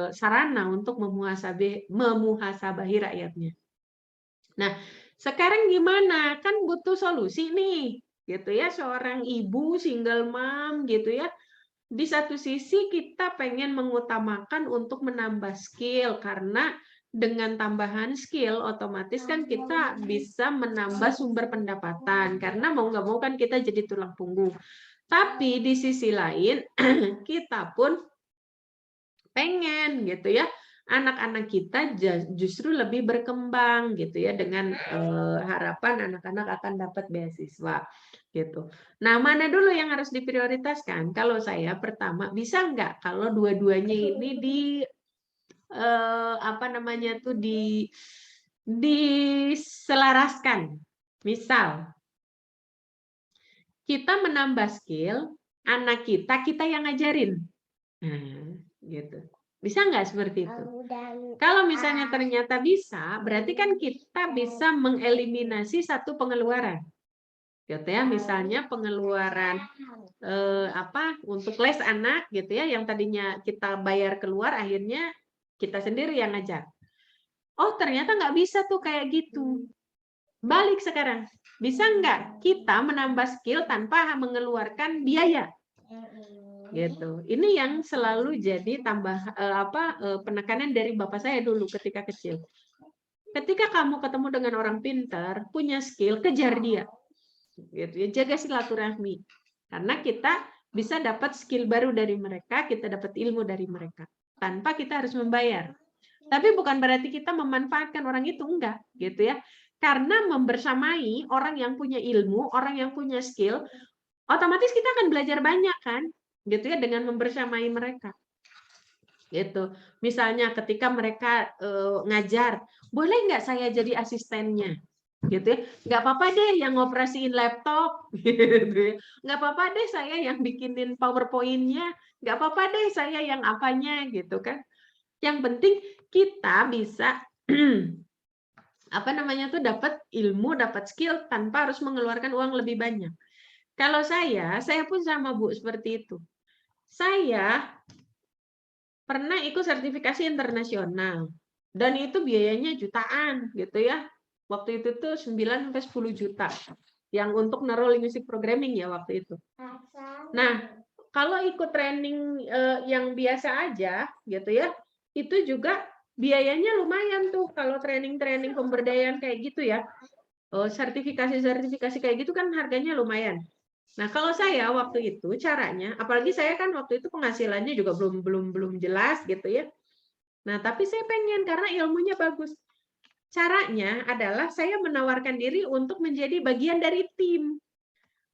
sarana untuk memuhasabahi rakyatnya. Nah, sekarang gimana? Kan butuh solusi nih, gitu ya. Seorang ibu single mom, gitu ya. Di satu sisi kita pengen mengutamakan untuk menambah skill, karena dengan tambahan skill otomatis kan kita bisa menambah sumber pendapatan, karena mau nggak mau kan kita jadi tulang punggung. Tapi di sisi lain kita pun pengen gitu ya anak-anak kita justru lebih berkembang gitu ya, dengan harapan anak-anak akan dapat beasiswa gitu. Nah, mana dulu yang harus diprioritaskan? Kalau saya pertama, bisa nggak kalau dua-duanya ini diselaraskan. Misal kita menambah skill, anak kita yang ngajarin. Nah, gitu. Bisa nggak seperti itu? Kalau misalnya ternyata bisa, berarti kan kita bisa mengeliminasi satu pengeluaran. Gitu ya, misalnya pengeluaran untuk les anak gitu ya, yang tadinya kita bayar keluar, akhirnya kita sendiri yang ngajar. Oh, ternyata nggak bisa tuh kayak gitu. Balik sekarang. Bisa nggak kita menambah skill tanpa mengeluarkan biaya? Gitu. Ini yang selalu jadi penekanan dari bapak saya dulu ketika kecil. Ketika kamu ketemu dengan orang pintar, punya skill, kejar dia. Gitu ya, jaga silaturahmi. Karena kita bisa dapat skill baru dari mereka, kita dapat ilmu dari mereka tanpa kita harus membayar. Tapi bukan berarti kita memanfaatkan orang itu, enggak, gitu ya. Karena membersamai orang yang punya ilmu, orang yang punya skill, otomatis kita akan belajar banyak kan, gitu ya, dengan membersamai mereka. Gitu. Misalnya ketika mereka ngajar, boleh nggak saya jadi asistennya? Gitu ya. Nggak apa-apa deh yang ngoperasiin laptop, gitu ya. Nggak apa-apa deh saya yang bikinin PowerPoint-nya, nggak apa-apa deh saya yang apanya, gitu kan. Yang penting kita bisa apa namanya tuh dapat ilmu, dapat skill tanpa harus mengeluarkan uang lebih banyak. Kalau saya pun sama Bu seperti itu. Saya pernah ikut sertifikasi internasional dan itu biayanya jutaan gitu ya. Waktu itu tuh 9 sampai 10 juta yang untuk neuro linguistic programming ya waktu itu. Nah, kalau ikut training yang biasa aja gitu ya, itu juga biayanya lumayan tuh kalau training-training pemberdayaan kayak gitu ya. Sertifikasi-sertifikasi kayak gitu kan harganya lumayan. Nah, kalau saya waktu itu caranya, apalagi saya kan waktu itu penghasilannya juga belum jelas gitu ya. Nah, tapi saya pengen karena ilmunya bagus. Caranya adalah saya menawarkan diri untuk menjadi bagian dari tim.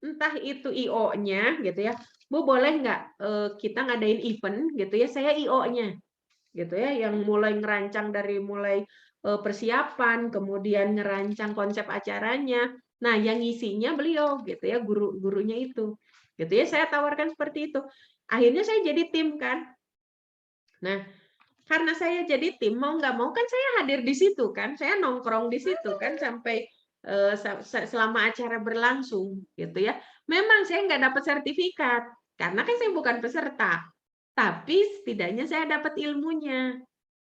Entah itu IO-nya gitu ya. Bu, boleh nggak kita ngadain event gitu ya, saya IO-nya. Gitu ya, yang mulai ngerancang dari mulai persiapan, kemudian ngerancang konsep acaranya. Nah, yang ngisinya beliau gitu ya, guru-gurunya itu. Gitu ya, saya tawarkan seperti itu. Akhirnya saya jadi tim kan. Nah, karena saya jadi tim, mau nggak mau kan saya hadir di situ kan, saya nongkrong di situ kan sampai selama acara berlangsung gitu ya. Memang saya nggak dapat sertifikat karena kan saya bukan peserta, tapi setidaknya saya dapat ilmunya.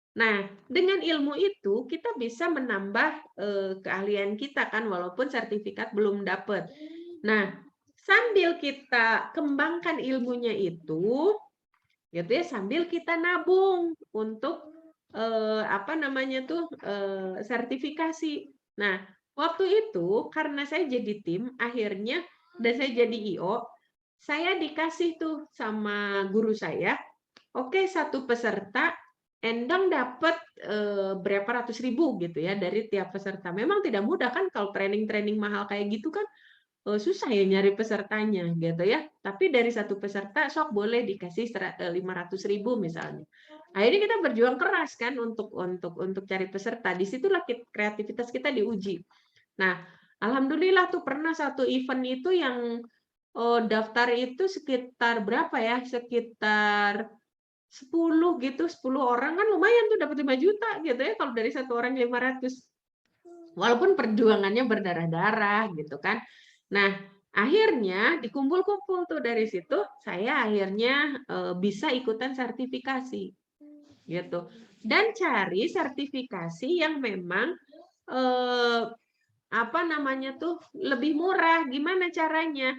Nah, dengan ilmu itu kita bisa menambah keahlian kita kan walaupun sertifikat belum dapat. Nah, sambil kita kembangkan ilmunya itu, gitu ya, sambil kita nabung untuk apa namanya tuh sertifikasi. Nah, waktu itu karena saya jadi tim, akhirnya dan saya jadi IO, saya dikasih tuh sama guru saya, oke, satu peserta Endang dapat berapa ratus ribu gitu ya dari tiap peserta. Memang tidak mudah kan kalau training-training mahal kayak gitu kan susah ya nyari pesertanya gitu ya. Tapi dari satu peserta sok boleh dikasih 500.000 misalnya. Akhirnya kita berjuang keras kan untuk cari peserta. Disitulah kreativitas kita diuji. Nah, alhamdulillah tuh pernah satu event itu yang daftar itu sekitar berapa ya? Sekitar 10 gitu, 10 orang kan lumayan tuh dapat 5 juta gitu ya kalau dari satu orang 500. Walaupun perjuangannya berdarah-darah gitu kan. Nah, akhirnya dikumpul-kumpul tuh dari situ saya akhirnya bisa ikutan sertifikasi gitu. Dan cari sertifikasi yang memang apa namanya tuh lebih murah. Gimana caranya?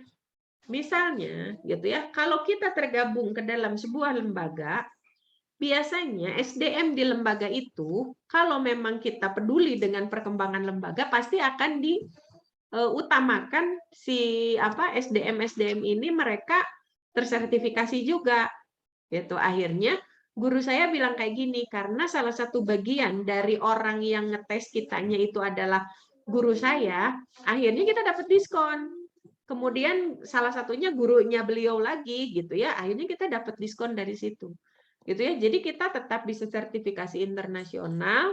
Misalnya gitu ya, kalau kita tergabung ke dalam sebuah lembaga, biasanya SDM di lembaga itu, kalau memang kita peduli dengan perkembangan lembaga, pasti akan diutamakan si SDM ini mereka tersertifikasi juga. Gitu. Akhirnya guru saya bilang kayak gini, karena salah satu bagian dari orang yang ngetes kitanya itu adalah guru saya, akhirnya kita dapat diskon. Kemudian salah satunya gurunya beliau lagi gitu ya, akhirnya kita dapat diskon dari situ. Gitu ya. Jadi kita tetap bisa sertifikasi internasional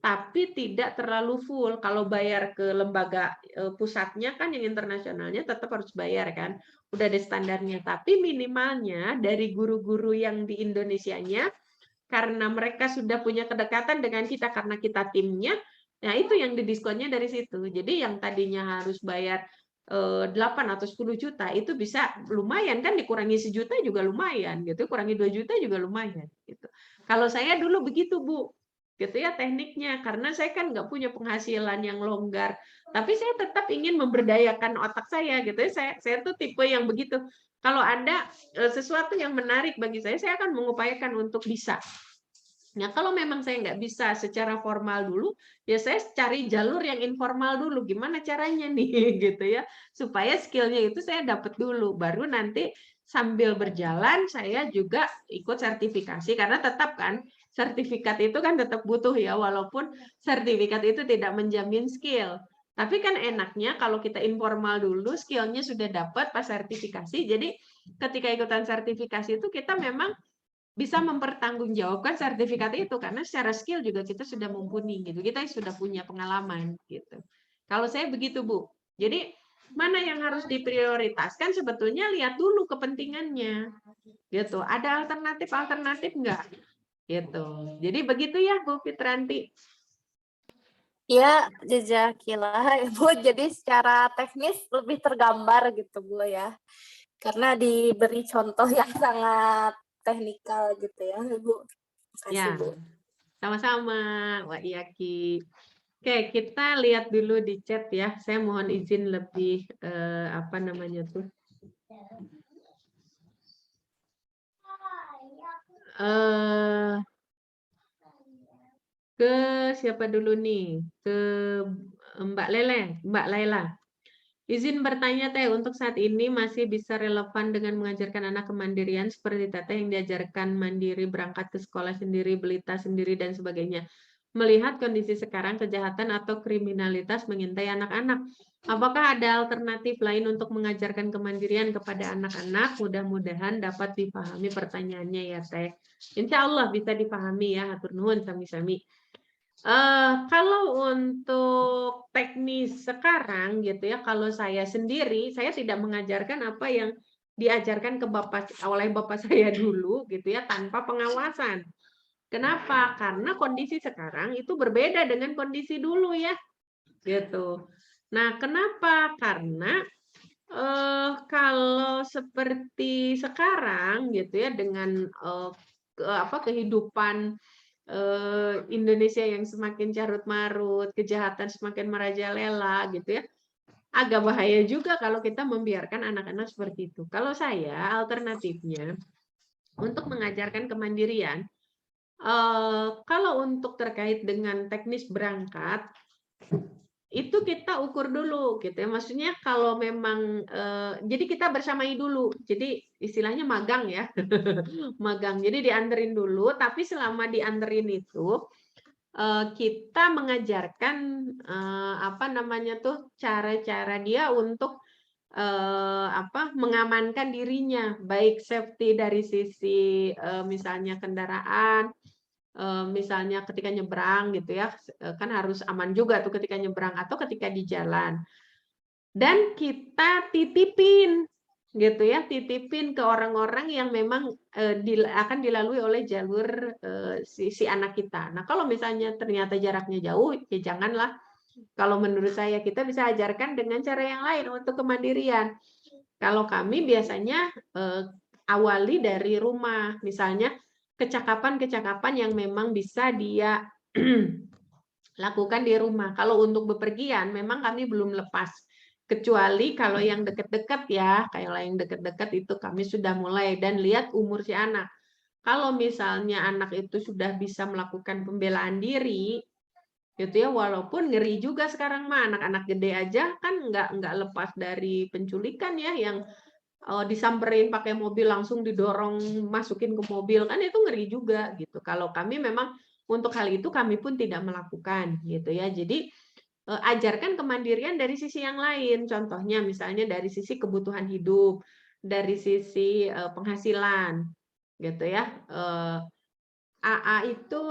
tapi tidak terlalu full. Kalau bayar ke lembaga pusatnya kan yang internasionalnya tetap harus bayar kan. Udah ada standarnya, tapi minimalnya dari guru-guru yang di Indonesianya karena mereka sudah punya kedekatan dengan kita karena kita timnya, nah itu yang didiskonnya dari situ. Jadi yang tadinya harus bayar 8 atau 10 juta itu bisa lumayan kan, dikurangi sejuta juga lumayan gitu, kurangi 2 juta juga lumayan gitu. Kalau saya dulu begitu Bu, gitu ya tekniknya, karena saya kan nggak punya penghasilan yang longgar, tapi saya tetap ingin memberdayakan otak saya gitu ya. Saya tuh tipe yang begitu. Kalau ada sesuatu yang menarik bagi saya akan mengupayakan untuk bisa. Nah, kalau memang saya nggak bisa secara formal dulu, ya saya cari jalur yang informal dulu. Gimana caranya nih, gitu ya, supaya skillnya itu saya dapat dulu, baru nanti sambil berjalan saya juga ikut sertifikasi, karena tetap kan sertifikat itu kan tetap butuh ya, walaupun sertifikat itu tidak menjamin skill. Tapi kan enaknya kalau kita informal dulu, skillnya sudah dapat pas sertifikasi. Jadi ketika ikutan sertifikasi itu kita memang bisa mempertanggungjawabkan sertifikat itu karena secara skill juga kita sudah mumpuni gitu. Kita sudah punya pengalaman gitu. Kalau saya begitu, Bu. Jadi mana yang harus diprioritaskan sebetulnya lihat dulu kepentingannya. Gitu. Ada alternatif enggak? Gitu. Jadi begitu ya Bu Fitranti. Ya, jazakillah Bu. Jadi secara teknis lebih tergambar gitu Bu ya. Karena diberi contoh yang sangat teknikal gitu ya Bu. Terima kasih Ya, Bu. sama-sama Wak Iyaki. Oke, kita lihat dulu di chat ya. Saya mohon izin lebih apa namanya tuh? Ke siapa dulu nih? Ke Mbak Laila. Izin bertanya Teh, untuk saat ini masih bisa relevan dengan mengajarkan anak kemandirian seperti Teteh yang diajarkan mandiri, berangkat ke sekolah sendiri, beli tas sendiri, dan sebagainya. Melihat kondisi sekarang kejahatan atau kriminalitas mengintai anak-anak. Apakah ada alternatif lain untuk mengajarkan kemandirian kepada anak-anak? Mudah-mudahan dapat dipahami pertanyaannya ya Teh. Insya Allah bisa dipahami ya, hatur nuhun sami-sami. Kalau untuk teknis sekarang gitu ya, kalau saya sendiri, saya tidak mengajarkan apa yang diajarkan oleh bapak saya dulu gitu ya, tanpa pengawasan. Kenapa? Karena kondisi sekarang itu berbeda dengan kondisi dulu ya, gitu. Nah, kenapa? Karena kalau seperti sekarang gitu ya, dengan kehidupan Indonesia yang semakin carut marut, kejahatan semakin merajalela gitu ya. Agak bahaya juga kalau kita membiarkan anak-anak seperti itu. Kalau saya alternatifnya untuk mengajarkan kemandirian, kalau untuk terkait dengan teknis berangkat itu kita ukur dulu gitu ya. Maksudnya kalau memang jadi kita bersamai dulu. Jadi istilahnya magang ya. Magang. Jadi dianterin dulu, tapi selama dianterin itu kita mengajarkan apa namanya tuh cara-cara dia untuk mengamankan dirinya, baik safety dari sisi misalnya kendaraan, misalnya ketika nyebrang gitu ya, kan harus aman juga tuh ketika nyebrang atau ketika di jalan. Dan kita titipin gitu ya, titipin ke orang-orang yang memang akan dilalui oleh jalur si anak kita. Nah, kalau misalnya ternyata jaraknya jauh, ya janganlah. Kalau menurut saya kita bisa ajarkan dengan cara yang lain untuk kemandirian. Kalau kami biasanya awali dari rumah, misalnya kecakapan-kecakapan yang memang bisa dia lakukan di rumah. Kalau untuk bepergian, memang kami belum lepas. Kecuali kalau yang dekat-dekat ya, kayak yang dekat-dekat itu kami sudah mulai dan lihat umur si anak. Kalau misalnya anak itu sudah bisa melakukan pembelaan diri, gitu ya, walaupun ngeri juga sekarang mah anak-anak gede aja kan nggak lepas dari penculikan ya, yang disamperin pakai mobil langsung didorong masukin ke mobil kan itu ngeri juga gitu. Kalau kami memang untuk hal itu kami pun tidak melakukan gitu ya. Jadi ajarkan kemandirian dari sisi yang lain. Contohnya misalnya dari sisi kebutuhan hidup, dari sisi penghasilan gitu ya. AA itu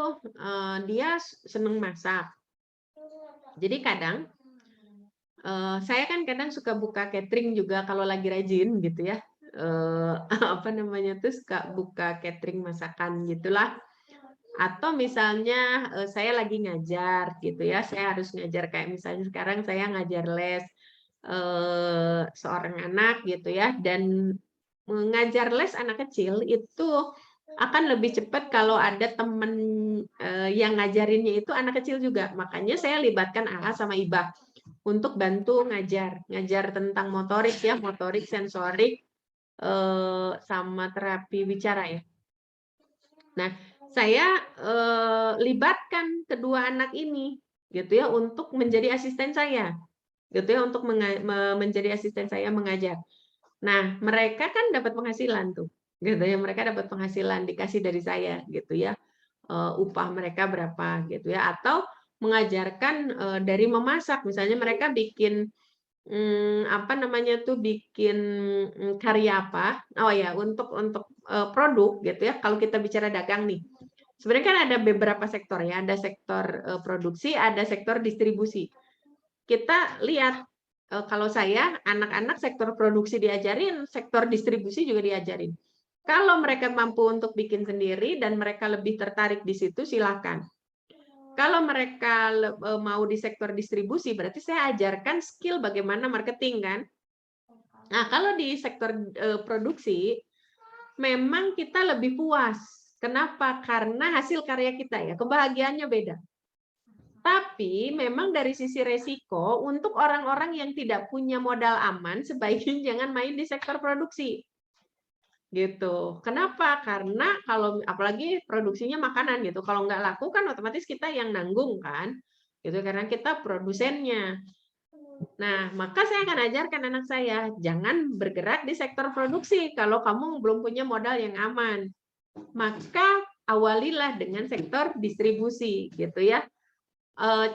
dia seneng masak. Jadi kadang saya kan kadang suka buka catering juga kalau lagi rajin gitu ya. Apa namanya tuh suka buka catering masakan gitulah. Atau misalnya saya lagi ngajar gitu ya, saya harus ngajar kayak misalnya sekarang saya ngajar les seorang anak gitu ya, dan mengajar les anak kecil itu akan lebih cepat kalau ada teman yang ngajarinnya itu anak kecil juga. Makanya saya libatkan AA sama IBA untuk bantu ngajar tentang motorik ya, motorik, sensorik, sama terapi bicara ya. Nah, saya libatkan kedua anak ini gitu ya untuk menjadi asisten saya. Gitu ya, untuk menjadi asisten saya mengajar. Nah, mereka kan dapat penghasilan tuh. Gitu ya, mereka dapat penghasilan dikasih dari saya gitu ya. Upah mereka berapa gitu ya, atau mengajarkan dari memasak. Misalnya mereka bikin apa namanya tuh bikin karya apa? Oh ya, untuk produk gitu ya. Kalau kita bicara dagang nih, sebenarnya kan ada beberapa sektor ya. Ada sektor produksi, ada sektor distribusi. Kita lihat kalau saya anak-anak sektor produksi diajarin, sektor distribusi juga diajarin. Kalau mereka mampu untuk bikin sendiri dan mereka lebih tertarik di situ, silakan. Kalau mereka mau di sektor distribusi, berarti saya ajarkan skill bagaimana marketing kan. Nah, kalau di sektor produksi, memang kita lebih puas. Kenapa? Karena hasil karya kita ya, kebahagiaannya beda. Tapi memang dari sisi resiko, untuk orang-orang yang tidak punya modal aman, sebaiknya jangan main di sektor produksi. Gitu. Kenapa? Karena kalau apalagi produksinya makanan gitu, kalau nggak laku kan otomatis kita yang nanggung kan, gitu karena kita produsennya. Nah, maka saya akan ajarkan anak saya jangan bergerak di sektor produksi kalau kamu belum punya modal yang aman. Maka awalilah dengan sektor distribusi, gitu ya.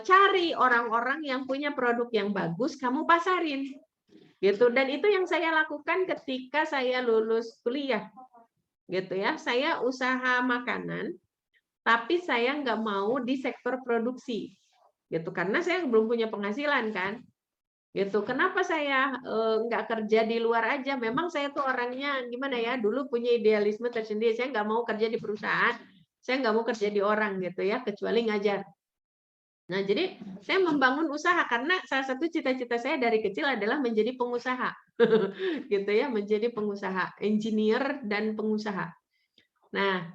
Cari orang-orang yang punya produk yang bagus, kamu pasarin. Gitu, dan itu yang saya lakukan ketika saya lulus kuliah gitu ya. Saya usaha makanan tapi saya nggak mau di sektor produksi gitu karena saya belum punya penghasilan kan gitu. Kenapa saya nggak kerja di luar aja? Memang saya tuh orangnya gimana ya, dulu punya idealisme tersendiri. Saya nggak mau kerja di perusahaan, saya nggak mau kerja di orang gitu ya, kecuali ngajar. Nah, jadi saya membangun usaha karena salah satu cita-cita saya dari kecil adalah menjadi pengusaha. Gitu ya, menjadi pengusaha, engineer dan pengusaha. Nah,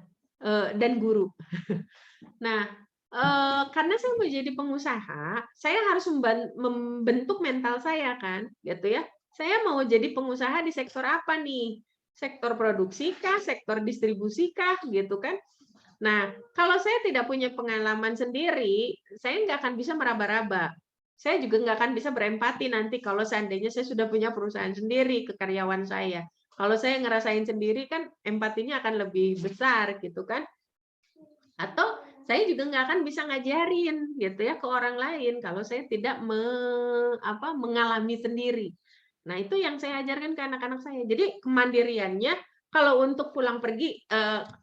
dan guru. Nah, karena saya mau jadi pengusaha, saya harus membentuk mental saya kan, gitu ya. Saya mau jadi pengusaha di sektor apa nih? Sektor produksi kah, sektor distribusi kah, gitu kan? Nah, kalau saya tidak punya pengalaman sendiri, saya nggak akan bisa meraba-raba. Saya juga nggak akan bisa berempati nanti kalau seandainya saya sudah punya perusahaan sendiri ke karyawan saya. Kalau saya ngerasain sendiri kan empatinya akan lebih besar gitu kan. Atau saya juga nggak akan bisa ngajarin gitu ya ke orang lain kalau saya tidak mengalami sendiri. Nah, itu yang saya ajarkan ke anak-anak saya. Jadi kemandiriannya kalau untuk pulang pergi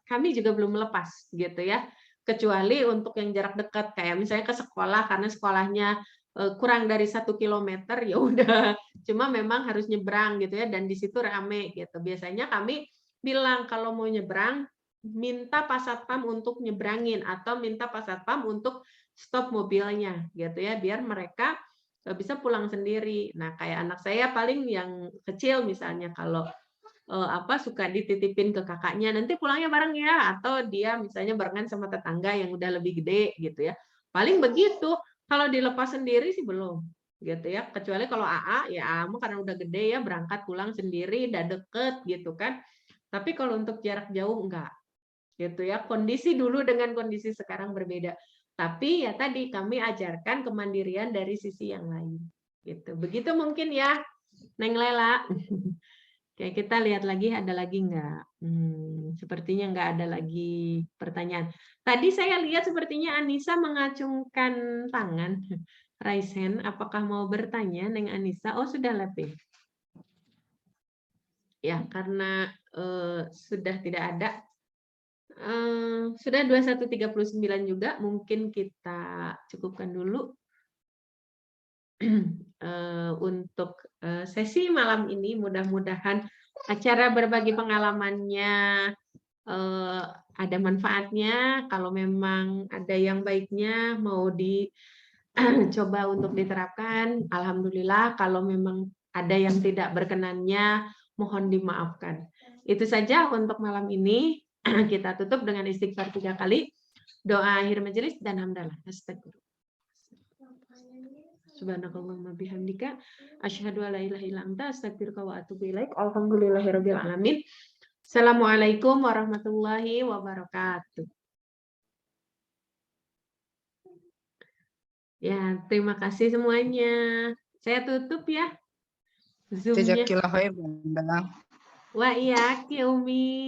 kami juga belum melepas gitu ya. Kecuali untuk yang jarak dekat kayak misalnya ke sekolah karena sekolahnya kurang dari 1 kilometer ya udah. Cuma memang harus nyebrang gitu ya dan di situ rame gitu. Biasanya kami bilang kalau mau nyebrang minta Pak Satpam untuk nyebrangin atau minta Pak Satpam untuk stop mobilnya gitu ya biar mereka bisa pulang sendiri. Nah, kayak anak saya paling yang kecil misalnya kalau suka dititipin ke kakaknya, nanti pulangnya bareng ya, atau dia misalnya barengan sama tetangga yang udah lebih gede gitu ya. Paling begitu. Kalau dilepas sendiri sih belum gitu ya. Kecuali kalau AA ya AA karena udah gede ya berangkat pulang sendiri, udah deket gitu kan. Tapi kalau untuk jarak jauh enggak gitu ya. Kondisi dulu dengan kondisi sekarang berbeda. Tapi ya tadi kami ajarkan kemandirian dari sisi yang lain. Gitu. Begitu mungkin ya, Neng Lela. Kayak kita lihat lagi ada lagi nggak? Sepertinya nggak ada lagi pertanyaan. Tadi saya lihat sepertinya Anissa mengacungkan tangan. Raise hand, apakah mau bertanya, Neng Anissa? Oh sudah lebih. Ya karena sudah tidak ada. Sudah 21.39 juga, mungkin kita cukupkan dulu untuk sesi malam ini. Mudah-mudahan acara berbagi pengalamannya ada manfaatnya. Kalau memang ada yang baiknya mau dicoba untuk diterapkan, alhamdulillah. Kalau memang ada yang tidak berkenannya, mohon dimaafkan. Itu saja untuk malam ini. Kita tutup dengan istighfar 3 kali, doa akhir majelis dan hamdalah. Astagfirullah. Subhanakallahumma bihamdika asyhadu an la ilaha illa anta astaghfiruka wa atubu ilaik. Alhamdulillahirabbil alamin. Assalamualaikum warahmatullahi wabarakatuh. Ya, terima kasih semuanya. Saya tutup ya Zoom-nya. Jazakillah khair, Bunda. Wa iyaki Umi.